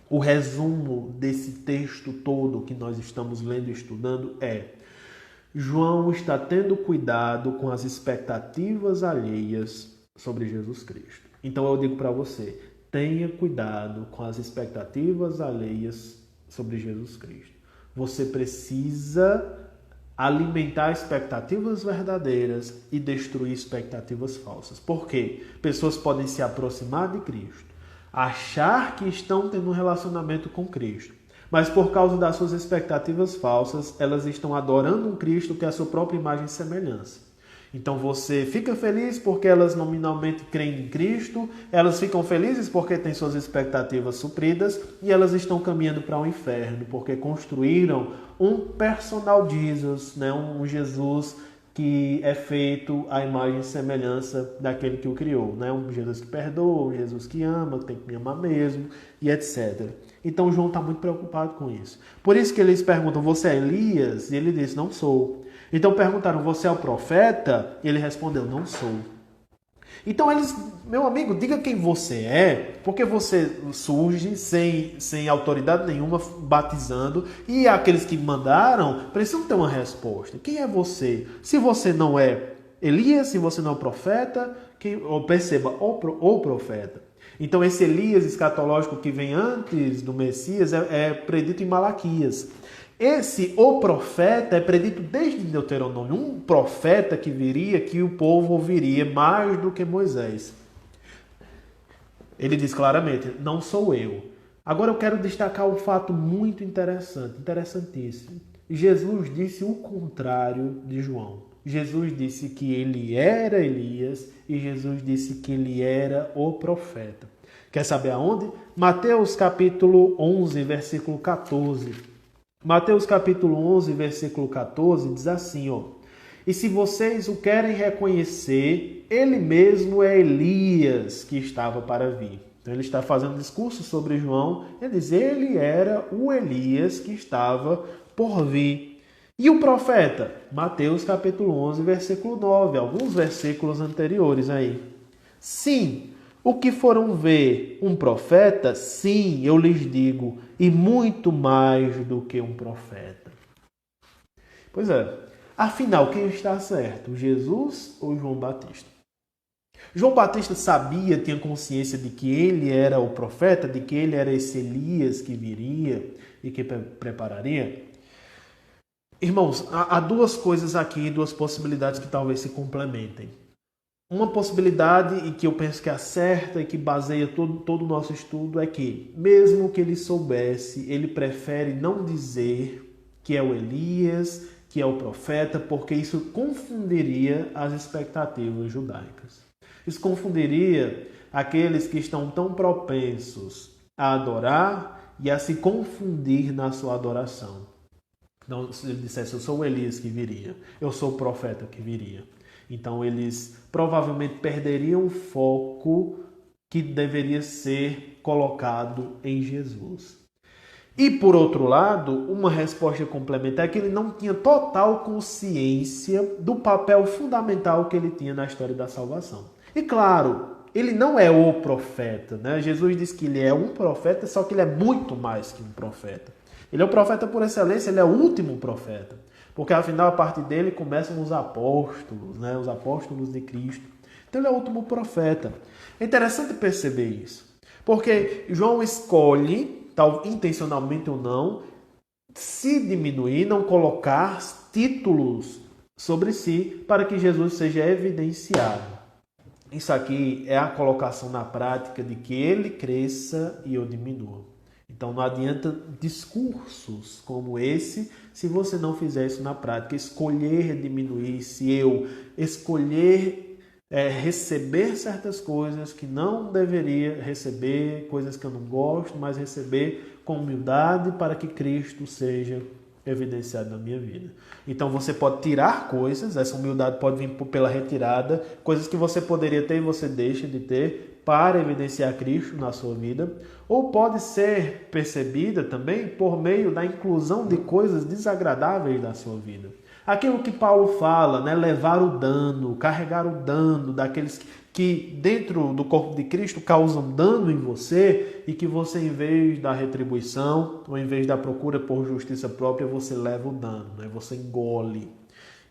O resumo desse texto todo que nós estamos lendo e estudando é: João está tendo cuidado com as expectativas alheias sobre Jesus Cristo. Então eu digo para você, tenha cuidado com as expectativas alheias sobre Jesus Cristo. Você precisa alimentar expectativas verdadeiras e destruir expectativas falsas. Por quê? Pessoas podem se aproximar de Cristo, achar que estão tendo um relacionamento com Cristo, mas por causa das suas expectativas falsas, elas estão adorando um Cristo que é a sua própria imagem e semelhança. Então você fica feliz porque elas nominalmente creem em Cristo, elas ficam felizes porque têm suas expectativas supridas e elas estão caminhando para o inferno porque construíram um personal Jesus, né? Um Jesus que é feito à imagem e semelhança daquele que o criou, né? Um Jesus que perdoa, um Jesus que ama, que tem que me amar mesmo e etc. Então João está muito preocupado com isso. Por isso que eles perguntam, você é Elias? E ele diz, não sou. Então perguntaram, você é o profeta? E ele respondeu, não sou. Então eles, meu amigo, diga quem você é, porque você surge sem autoridade nenhuma, batizando, e aqueles que mandaram precisam ter uma resposta. Quem é você? Se você não é Elias, se você não é o profeta, perceba, o profeta. Então esse Elias escatológico que vem antes do Messias é predito em Malaquias. O profeta é predito desde Deuteronômio, um profeta que viria, que o povo ouviria mais do que Moisés. Ele diz claramente, não sou eu. Agora eu quero destacar um fato muito interessante, interessantíssimo. Jesus disse o contrário de João. Jesus disse que ele era Elias e Jesus disse que ele era o profeta. Quer saber aonde? Mateus capítulo 11, versículo 14. Mateus capítulo 11, versículo 14, diz assim, ó: e se vocês o querem reconhecer, ele mesmo é Elias que estava para vir. Então ele está fazendo um discurso sobre João, ele diz, ele era o Elias que estava por vir. E o profeta? Mateus capítulo 11, versículo 9, alguns versículos anteriores aí. Sim, o que foram ver um profeta? Sim, eu lhes digo, e muito mais do que um profeta. Pois é, afinal, quem está certo? Jesus ou João Batista? João Batista sabia, tinha consciência de que ele era o profeta, de que ele era esse Elias que viria e que prepararia? Irmãos, há duas coisas aqui, duas possibilidades que talvez se complementem. Uma possibilidade, e que eu penso que acerta e que baseia todo o nosso estudo, é que, mesmo que ele soubesse, ele prefere não dizer que é o Elias, que é o profeta, porque isso confundiria as expectativas judaicas. Isso confundiria aqueles que estão tão propensos a adorar e a se confundir na sua adoração. Então, se ele dissesse, eu sou o Elias que viria, eu sou o profeta que viria. Então, eles provavelmente perderiam o foco que deveria ser colocado em Jesus. E, por outro lado, uma resposta complementar é que ele não tinha total consciência do papel fundamental que ele tinha na história da salvação. E, claro, ele não é o profeta, né? Jesus diz que ele é um profeta, só que ele é muito mais que um profeta. Ele é o profeta por excelência, ele é o último profeta. Porque, afinal, a partir dele começam os apóstolos, né? Os apóstolos de Cristo. Então, ele é o último profeta. É interessante perceber isso. Porque João escolhe, tal, intencionalmente ou não, se diminuir, não colocar títulos sobre si para que Jesus seja evidenciado. Isso aqui é a colocação na prática de que ele cresça e eu diminua. Então não adianta discursos como esse se você não fizer isso na prática. Escolher diminuir, se eu escolher receber certas coisas que não deveria receber, coisas que eu não gosto, mas receber com humildade para que Cristo seja evidenciado na minha vida. Então você pode tirar coisas, essa humildade pode vir pela retirada, coisas que você poderia ter e você deixa de ter para evidenciar Cristo na sua vida, ou pode ser percebida também por meio da inclusão de coisas desagradáveis da sua vida. Aquilo que Paulo fala, né? Levar o dano, carregar o dano daqueles que dentro do corpo de Cristo causam dano em você e que você, em vez da retribuição ou em vez da procura por justiça própria, você leva o dano, né? Você engole.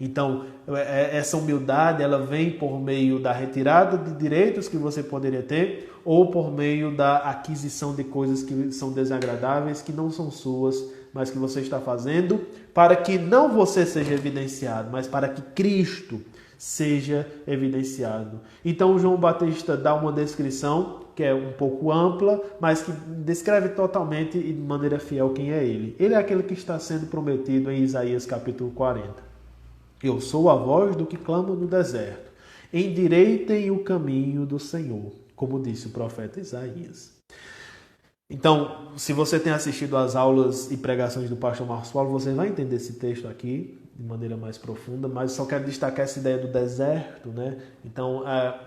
Então, essa humildade ela vem por meio da retirada de direitos que você poderia ter ou por meio da aquisição de coisas que são desagradáveis, que não são suas, mas que você está fazendo para que não você seja evidenciado, mas para que Cristo seja evidenciado. Então, João Batista dá uma descrição que é um pouco ampla, mas que descreve totalmente e de maneira fiel quem é ele. Ele é aquele que está sendo prometido em Isaías capítulo 40. Eu sou a voz do que clama no deserto. Endireitem o caminho do Senhor, como disse o profeta Isaías. Então, se você tem assistido às aulas e pregações do pastor Marcos Paulo, você vai entender esse texto aqui de maneira mais profunda, mas só quero destacar essa ideia do deserto, né? Então,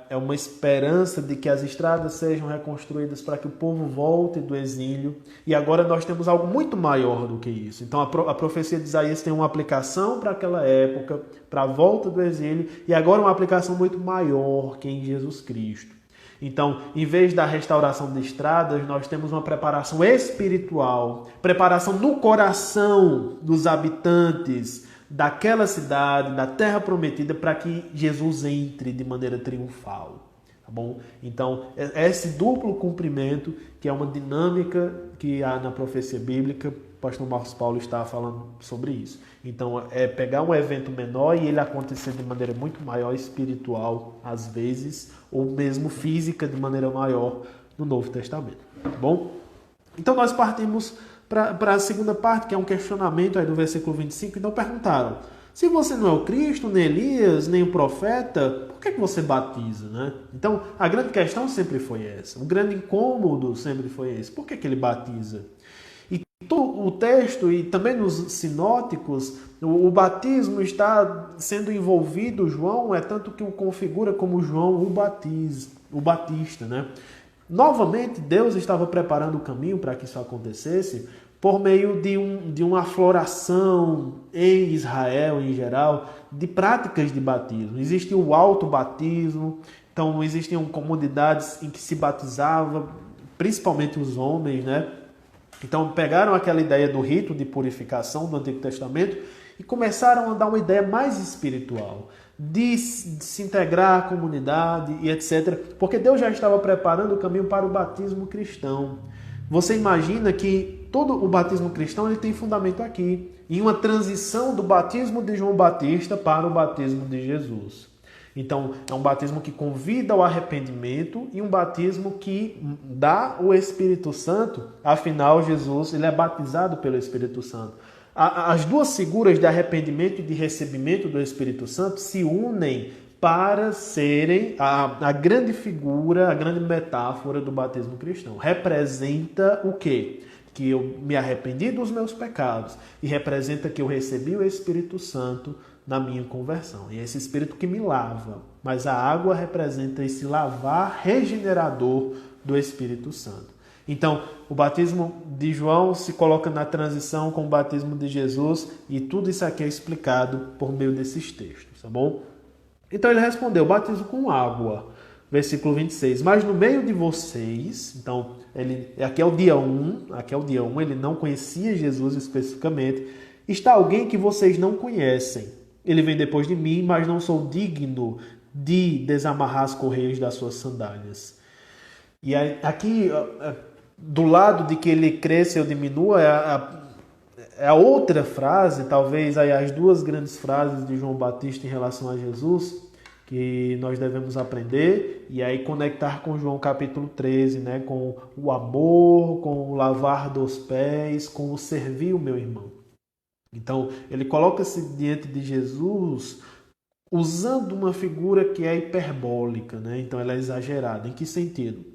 é uma esperança de que as estradas sejam reconstruídas para que o povo volte do exílio. E agora nós temos algo muito maior do que isso. Então, a profecia de Isaías tem uma aplicação para aquela época, para a volta do exílio, e agora uma aplicação muito maior, que é em Jesus Cristo. Então, em vez da restauração de estradas, nós temos uma preparação espiritual, preparação no coração dos habitantes daquela cidade, da terra prometida, para que Jesus entre de maneira triunfal. Tá bom? Então, é esse duplo cumprimento, que é uma dinâmica que há na profecia bíblica. O pastor Marcos Paulo está falando sobre isso. Então, é pegar um evento menor e ele acontecer de maneira muito maior, espiritual, às vezes, ou mesmo física, de maneira maior, no Novo Testamento. Tá bom? Então, nós partimos para a segunda parte, que é um questionamento aí do versículo 25. Então, perguntaram: se você não é o Cristo, nem Elias, nem o profeta, por que você batiza, né? Então, a grande questão sempre foi essa. O grande incômodo sempre foi esse. Por que ele batiza? E todo o texto, e também nos sinóticos, o batismo está sendo envolvido, João, é tanto que o configura como João o Batista, né? Novamente, Deus estava preparando o caminho para que isso acontecesse por meio de uma afloração em Israel, em geral, de práticas de batismo. Existia o autobatismo, então existiam comunidades em que se batizava, principalmente os homens, né? Então pegaram aquela ideia do rito de purificação do Antigo Testamento e começaram a dar uma ideia mais espiritual, de se integrar à comunidade e etc. Porque Deus já estava preparando o caminho para o batismo cristão. Você imagina que todo o batismo cristão ele tem fundamento aqui, em uma transição do batismo de João Batista para o batismo de Jesus. Então, é um batismo que convida ao arrependimento e um batismo que dá o Espírito Santo. Afinal, Jesus ele é batizado pelo Espírito Santo. As duas figuras de arrependimento e de recebimento do Espírito Santo se unem para serem a grande figura, a grande metáfora do batismo cristão. Representa o quê? Que eu me arrependi dos meus pecados e representa que eu recebi o Espírito Santo na minha conversão. E é esse Espírito que me lava, mas a água representa esse lavar regenerador do Espírito Santo. Então, o batismo de João se coloca na transição com o batismo de Jesus e tudo isso aqui é explicado por meio desses textos, tá bom? Então ele respondeu: batizo com água. Versículo 26. Mas no meio de vocês, então, aqui é o dia 1, ele não conhecia Jesus especificamente, está alguém que vocês não conhecem. Ele vem depois de mim, mas não sou digno de desamarrar as correias das suas sandálias. E aqui, do lado de que ele cresça ou diminua, é a outra frase, talvez aí as duas grandes frases de João Batista em relação a Jesus, que nós devemos aprender e aí conectar com João capítulo 13, né? Com o amor, com o lavar dos pés, com o servir o meu irmão. Então, ele coloca-se diante de Jesus usando uma figura que é hiperbólica, né? Então, ela é exagerada. Em que sentido?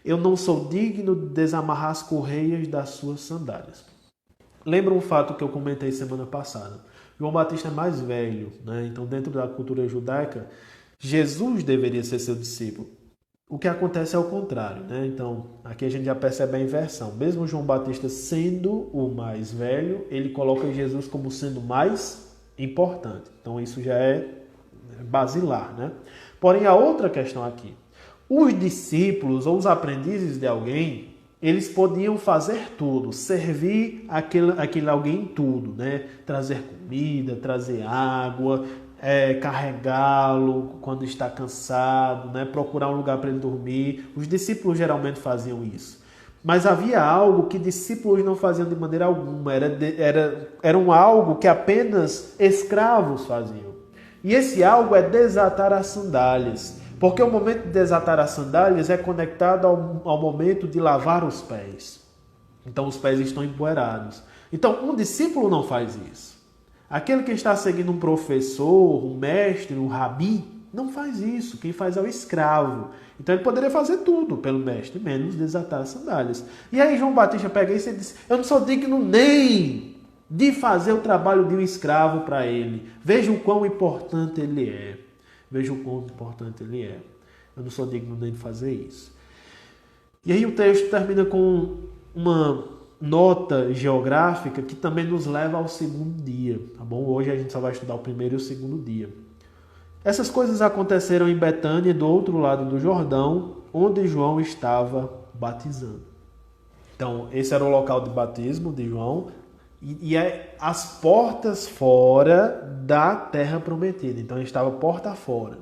Eu não sou digno de desamarrar as correias das suas sandálias. lembra um fato que eu comentei semana passada. João Batista é mais velho, né? Então, dentro da cultura judaica, Jesus deveria ser seu discípulo. O que acontece é o contrário, né? Então, aqui a gente já percebe a inversão. Mesmo João Batista sendo o mais velho, ele coloca Jesus como sendo mais importante. Então, isso já é basilar, né? Porém, a outra questão aqui. Os discípulos ou os aprendizes de alguém, eles podiam fazer tudo, servir aquele alguém em tudo, né? Trazer comida, trazer água, carregá-lo quando está cansado, né? Procurar um lugar para ele dormir. Os discípulos geralmente faziam isso. Mas havia algo que discípulos não faziam de maneira alguma. Era um algo que apenas escravos faziam. E esse algo é desatar as sandálias. Porque o momento de desatar as sandálias é conectado ao momento de lavar os pés. Então os pés estão empoeirados. Então um discípulo não faz isso. Aquele que está seguindo um professor, um mestre, um rabi, não faz isso. Quem faz é o escravo. Então ele poderia fazer tudo pelo mestre, menos desatar as sandálias. E aí João Batista pega isso e diz: eu não sou digno nem de fazer o trabalho de um escravo para ele. Veja o quão importante ele é. Veja o quão importante ele é. Eu não sou digno nem de fazer isso. E aí o texto termina com uma nota geográfica que também nos leva ao segundo dia, tá bom? Hoje a gente só vai estudar o primeiro e o segundo dia. Essas coisas aconteceram em Betânia, do outro lado do Jordão, onde João estava batizando. Então, esse era o local de batismo de João e é as portas fora da terra prometida. Então, ele estava porta fora.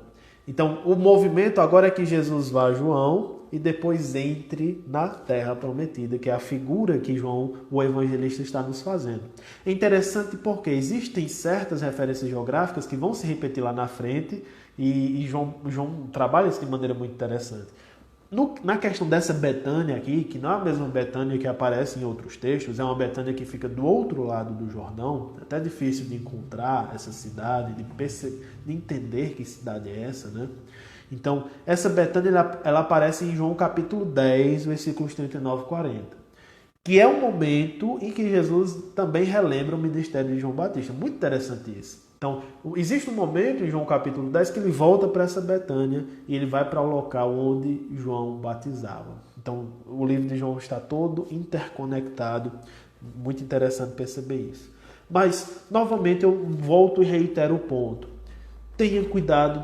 Então, o movimento agora é que Jesus vá a João e depois entre na terra prometida, que é a figura que João, o evangelista, está nos fazendo. É interessante porque existem certas referências geográficas que vão se repetir lá na frente e João trabalha isso de maneira muito interessante. Na questão dessa Betânia aqui, que não é a mesma Betânia que aparece em outros textos, é uma Betânia que fica do outro lado do Jordão, é até difícil de encontrar essa cidade, de entender que cidade é essa, né? Então, essa Betânia, ela aparece em João capítulo 10, versículos 39 e 40, que é um momento em que Jesus também relembra o ministério de João Batista. Muito interessante isso. Então, existe um momento em João capítulo 10 que ele volta para essa Betânia e ele vai para o local onde João batizava. Então, o livro de João está todo interconectado. Muito interessante perceber isso. Mas, novamente, eu volto e reitero o ponto. Tenha cuidado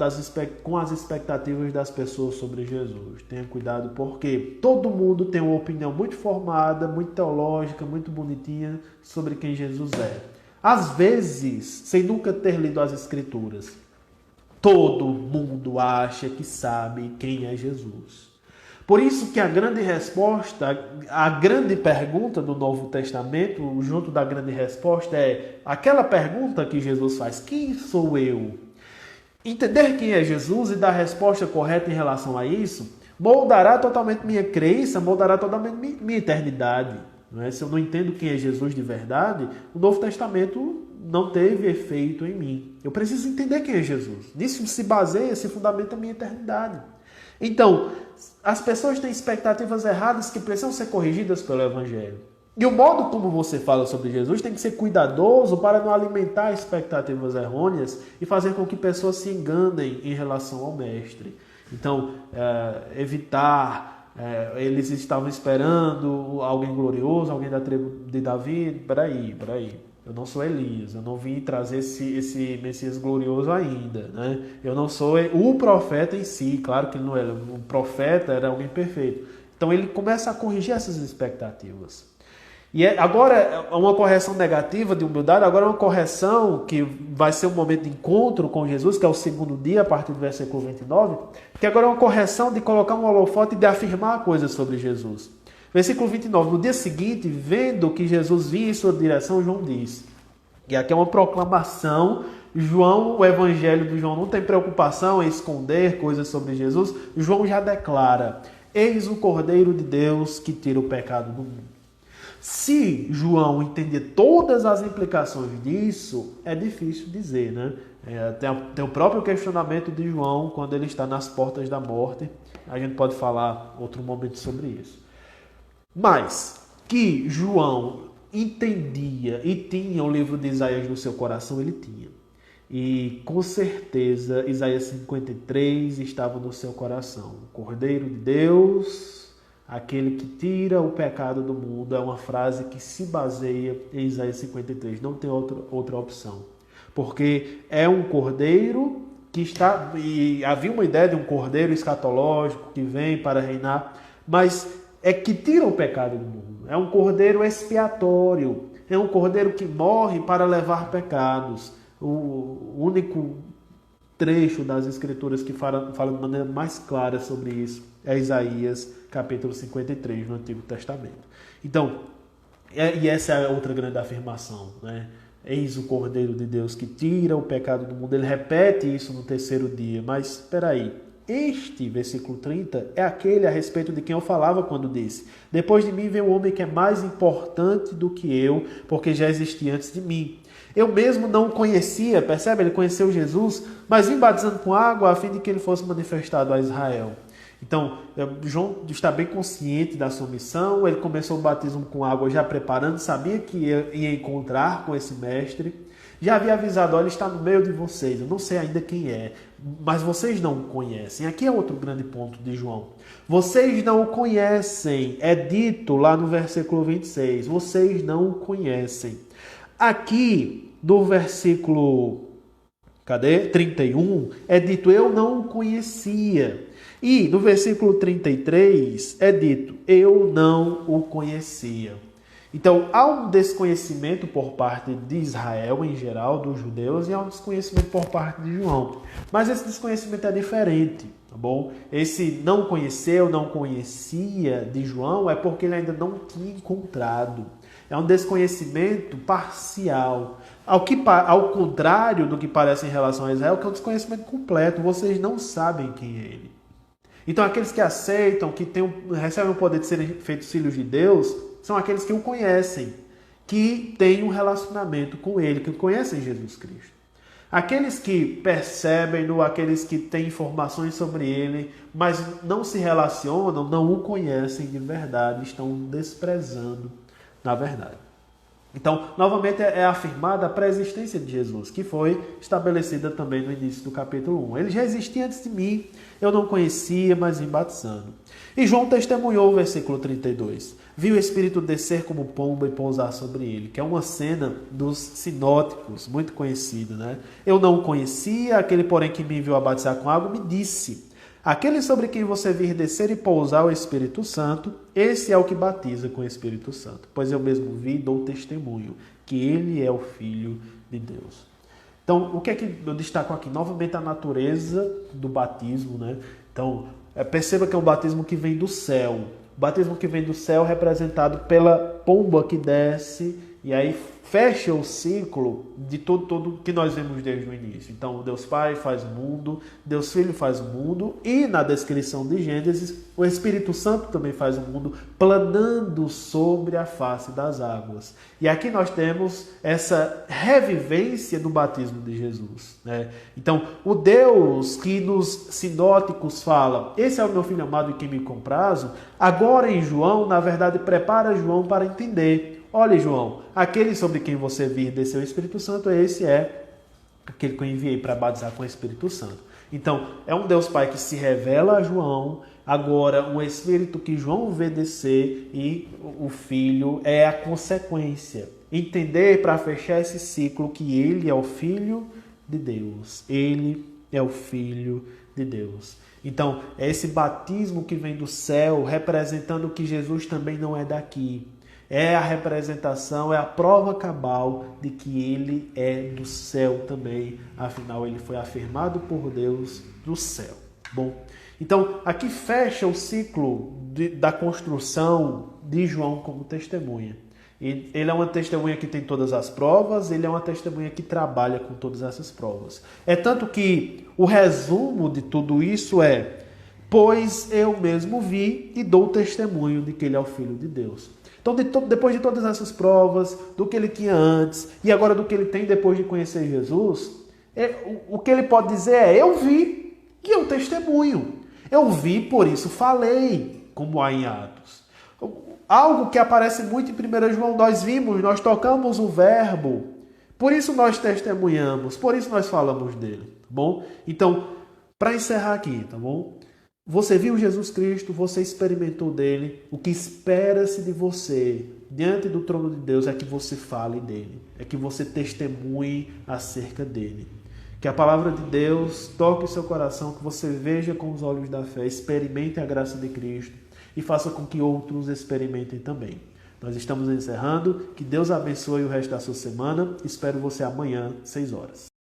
com as expectativas das pessoas sobre Jesus. Tenha cuidado porque todo mundo tem uma opinião muito formada, muito teológica, muito bonitinha sobre quem Jesus é. Às vezes, sem nunca ter lido as Escrituras, todo mundo acha que sabe quem é Jesus. Por isso que a grande resposta, a grande pergunta do Novo Testamento, junto da grande resposta, é aquela pergunta que Jesus faz: quem sou eu? Entender quem é Jesus e dar a resposta correta em relação a isso moldará totalmente minha crença, moldará totalmente minha eternidade. Se eu não entendo quem é Jesus de verdade, o Novo Testamento não teve efeito em mim. Eu preciso entender quem é Jesus. Nisso se baseia, se fundamenta a minha eternidade. Então, as pessoas têm expectativas erradas que precisam ser corrigidas pelo Evangelho. E o modo como você fala sobre Jesus tem que ser cuidadoso para não alimentar expectativas errôneas e fazer com que pessoas se enganem em relação ao Mestre. Então, evitar... eles estavam esperando alguém glorioso, alguém da tribo de Davi. Peraí. Eu não sou Elias, eu não vim trazer esse Messias glorioso ainda, né? Eu não sou o profeta em si, claro que ele não era. O profeta era alguém perfeito. Então ele começa a corrigir essas expectativas. E agora é uma correção negativa de humildade, agora é uma correção que vai ser um momento de encontro com Jesus, que é o segundo dia, a partir do versículo 29, que agora é uma correção de colocar um holofote e de afirmar coisas sobre Jesus. Versículo 29, no dia seguinte, vendo que Jesus vinha em sua direção, João diz, e aqui é uma proclamação, o evangelho de João não tem preocupação em esconder coisas sobre Jesus, João já declara, eis o Cordeiro de Deus que tira o pecado do mundo. Se João entender todas as implicações disso, é difícil dizer, né? Tem o próprio questionamento de João quando ele está nas portas da morte. A gente pode falar outro momento sobre isso. Mas que João entendia e tinha o livro de Isaías no seu coração, ele tinha. E com certeza Isaías 53 estava no seu coração. O Cordeiro de Deus, aquele que tira o pecado do mundo, é uma frase que se baseia em Isaías 53. Não tem outra opção. Porque é um cordeiro que está... E havia uma ideia de um cordeiro escatológico que vem para reinar, mas é que tira o pecado do mundo. É um cordeiro expiatório. É um cordeiro que morre para levar pecados. O único trecho das Escrituras que fala de maneira mais clara sobre isso é Isaías, capítulo 53, no Antigo Testamento. Então, e essa é outra grande afirmação, né? Eis o Cordeiro de Deus que tira o pecado do mundo. Ele repete isso no terceiro dia. Mas, espera aí, este versículo 30 é aquele a respeito de quem eu falava quando disse: depois de mim vem um homem que é mais importante do que eu, porque já existia antes de mim. Eu mesmo não o conhecia, percebe? Ele conheceu Jesus, mas vim batizando com água a fim de que ele fosse manifestado a Israel. Então, João está bem consciente da sua missão. Ele começou o batismo com água já preparando, sabia que ia encontrar com esse mestre. Já havia avisado: olha, ele está no meio de vocês, eu não sei ainda quem é, mas vocês não o conhecem. Aqui é outro grande ponto de João. Vocês não o conhecem, é dito lá no versículo 26, vocês não o conhecem. Aqui, no versículo 31, é dito: eu não o conhecia. E no versículo 33 é dito: eu não o conhecia. Então, há um desconhecimento por parte de Israel em geral, dos judeus, e há um desconhecimento por parte de João. Mas esse desconhecimento é diferente, tá bom? Esse não conheceu, não conhecia de João é porque ele ainda não tinha encontrado. É um desconhecimento parcial. Ao contrário do que parece em relação a Israel, que é um desconhecimento completo. Vocês não sabem quem é ele. Então, aqueles que aceitam, que recebem o poder de serem feitos filhos de Deus, são aqueles que o conhecem, que têm um relacionamento com ele, que conhecem Jesus Cristo. Aqueles que percebem-no, aqueles que têm informações sobre ele, mas não se relacionam, não o conhecem de verdade, estão desprezando na verdade. Então, novamente é afirmada a pré-existência de Jesus, que foi estabelecida também no início do capítulo 1. Ele já existia antes de mim, eu não conhecia, mas vim batizando. E João testemunhou o versículo 32. Viu o Espírito descer como pomba e pousar sobre ele, que é uma cena dos sinóticos, muito conhecida, né? Eu não o conhecia, aquele porém que me enviou a batizar com água me disse: aquele sobre quem você vir descer e pousar o Espírito Santo, esse é o que batiza com o Espírito Santo. Pois eu mesmo vi e dou testemunho que ele é o Filho de Deus. Então, o que é que eu destaco aqui? Novamente a natureza do batismo, né? Então, perceba que é um batismo que vem do céu. O batismo que vem do céu representado pela pomba que desce e aí fecha o ciclo de tudo que nós vemos desde o início. Então, Deus Pai faz o mundo, Deus Filho faz o mundo, e na descrição de Gênesis, o Espírito Santo também faz o mundo, planando sobre a face das águas. E aqui nós temos essa revivência do batismo de Jesus, né? Então, o Deus que nos sinóticos fala: esse é o meu filho amado em quem me comprazo, agora em João, na verdade, prepara João para entender. Olha, João, aquele sobre quem você vir descer o Espírito Santo, esse é aquele que eu enviei para batizar com o Espírito Santo. Então, é um Deus Pai que se revela a João, agora um Espírito que João vê descer, e o Filho é a consequência. Entender para fechar esse ciclo que ele é o Filho de Deus. Ele é o Filho de Deus. Então, é esse batismo que vem do céu, representando que Jesus também não é daqui. É a representação, é a prova cabal de que ele é do céu também. Afinal, ele foi afirmado por Deus do céu. Bom, então aqui fecha o ciclo da construção de João como testemunha. Ele é uma testemunha que tem todas as provas, ele é uma testemunha que trabalha com todas essas provas. É tanto que o resumo de tudo isso é: pois eu mesmo vi e dou testemunho de que ele é o Filho de Deus. Então, depois de todas essas provas, do que ele tinha antes e agora do que ele tem depois de conhecer Jesus, o que ele pode dizer é: eu vi e eu testemunho. Eu vi, por isso falei, como há em Atos. algo que aparece muito em 1 João, nós tocamos o verbo, por isso nós testemunhamos, por isso nós falamos dele, tá bom? Então, para encerrar aqui, tá bom? Você viu Jesus Cristo, você experimentou dele, o que espera-se de você diante do trono de Deus é que você fale dele, é que você testemunhe acerca dele. Que a palavra de Deus toque o seu coração, que você veja com os olhos da fé, experimente a graça de Cristo e faça com que outros experimentem também. Nós estamos encerrando, que Deus abençoe o resto da sua semana, espero você amanhã, 6 horas.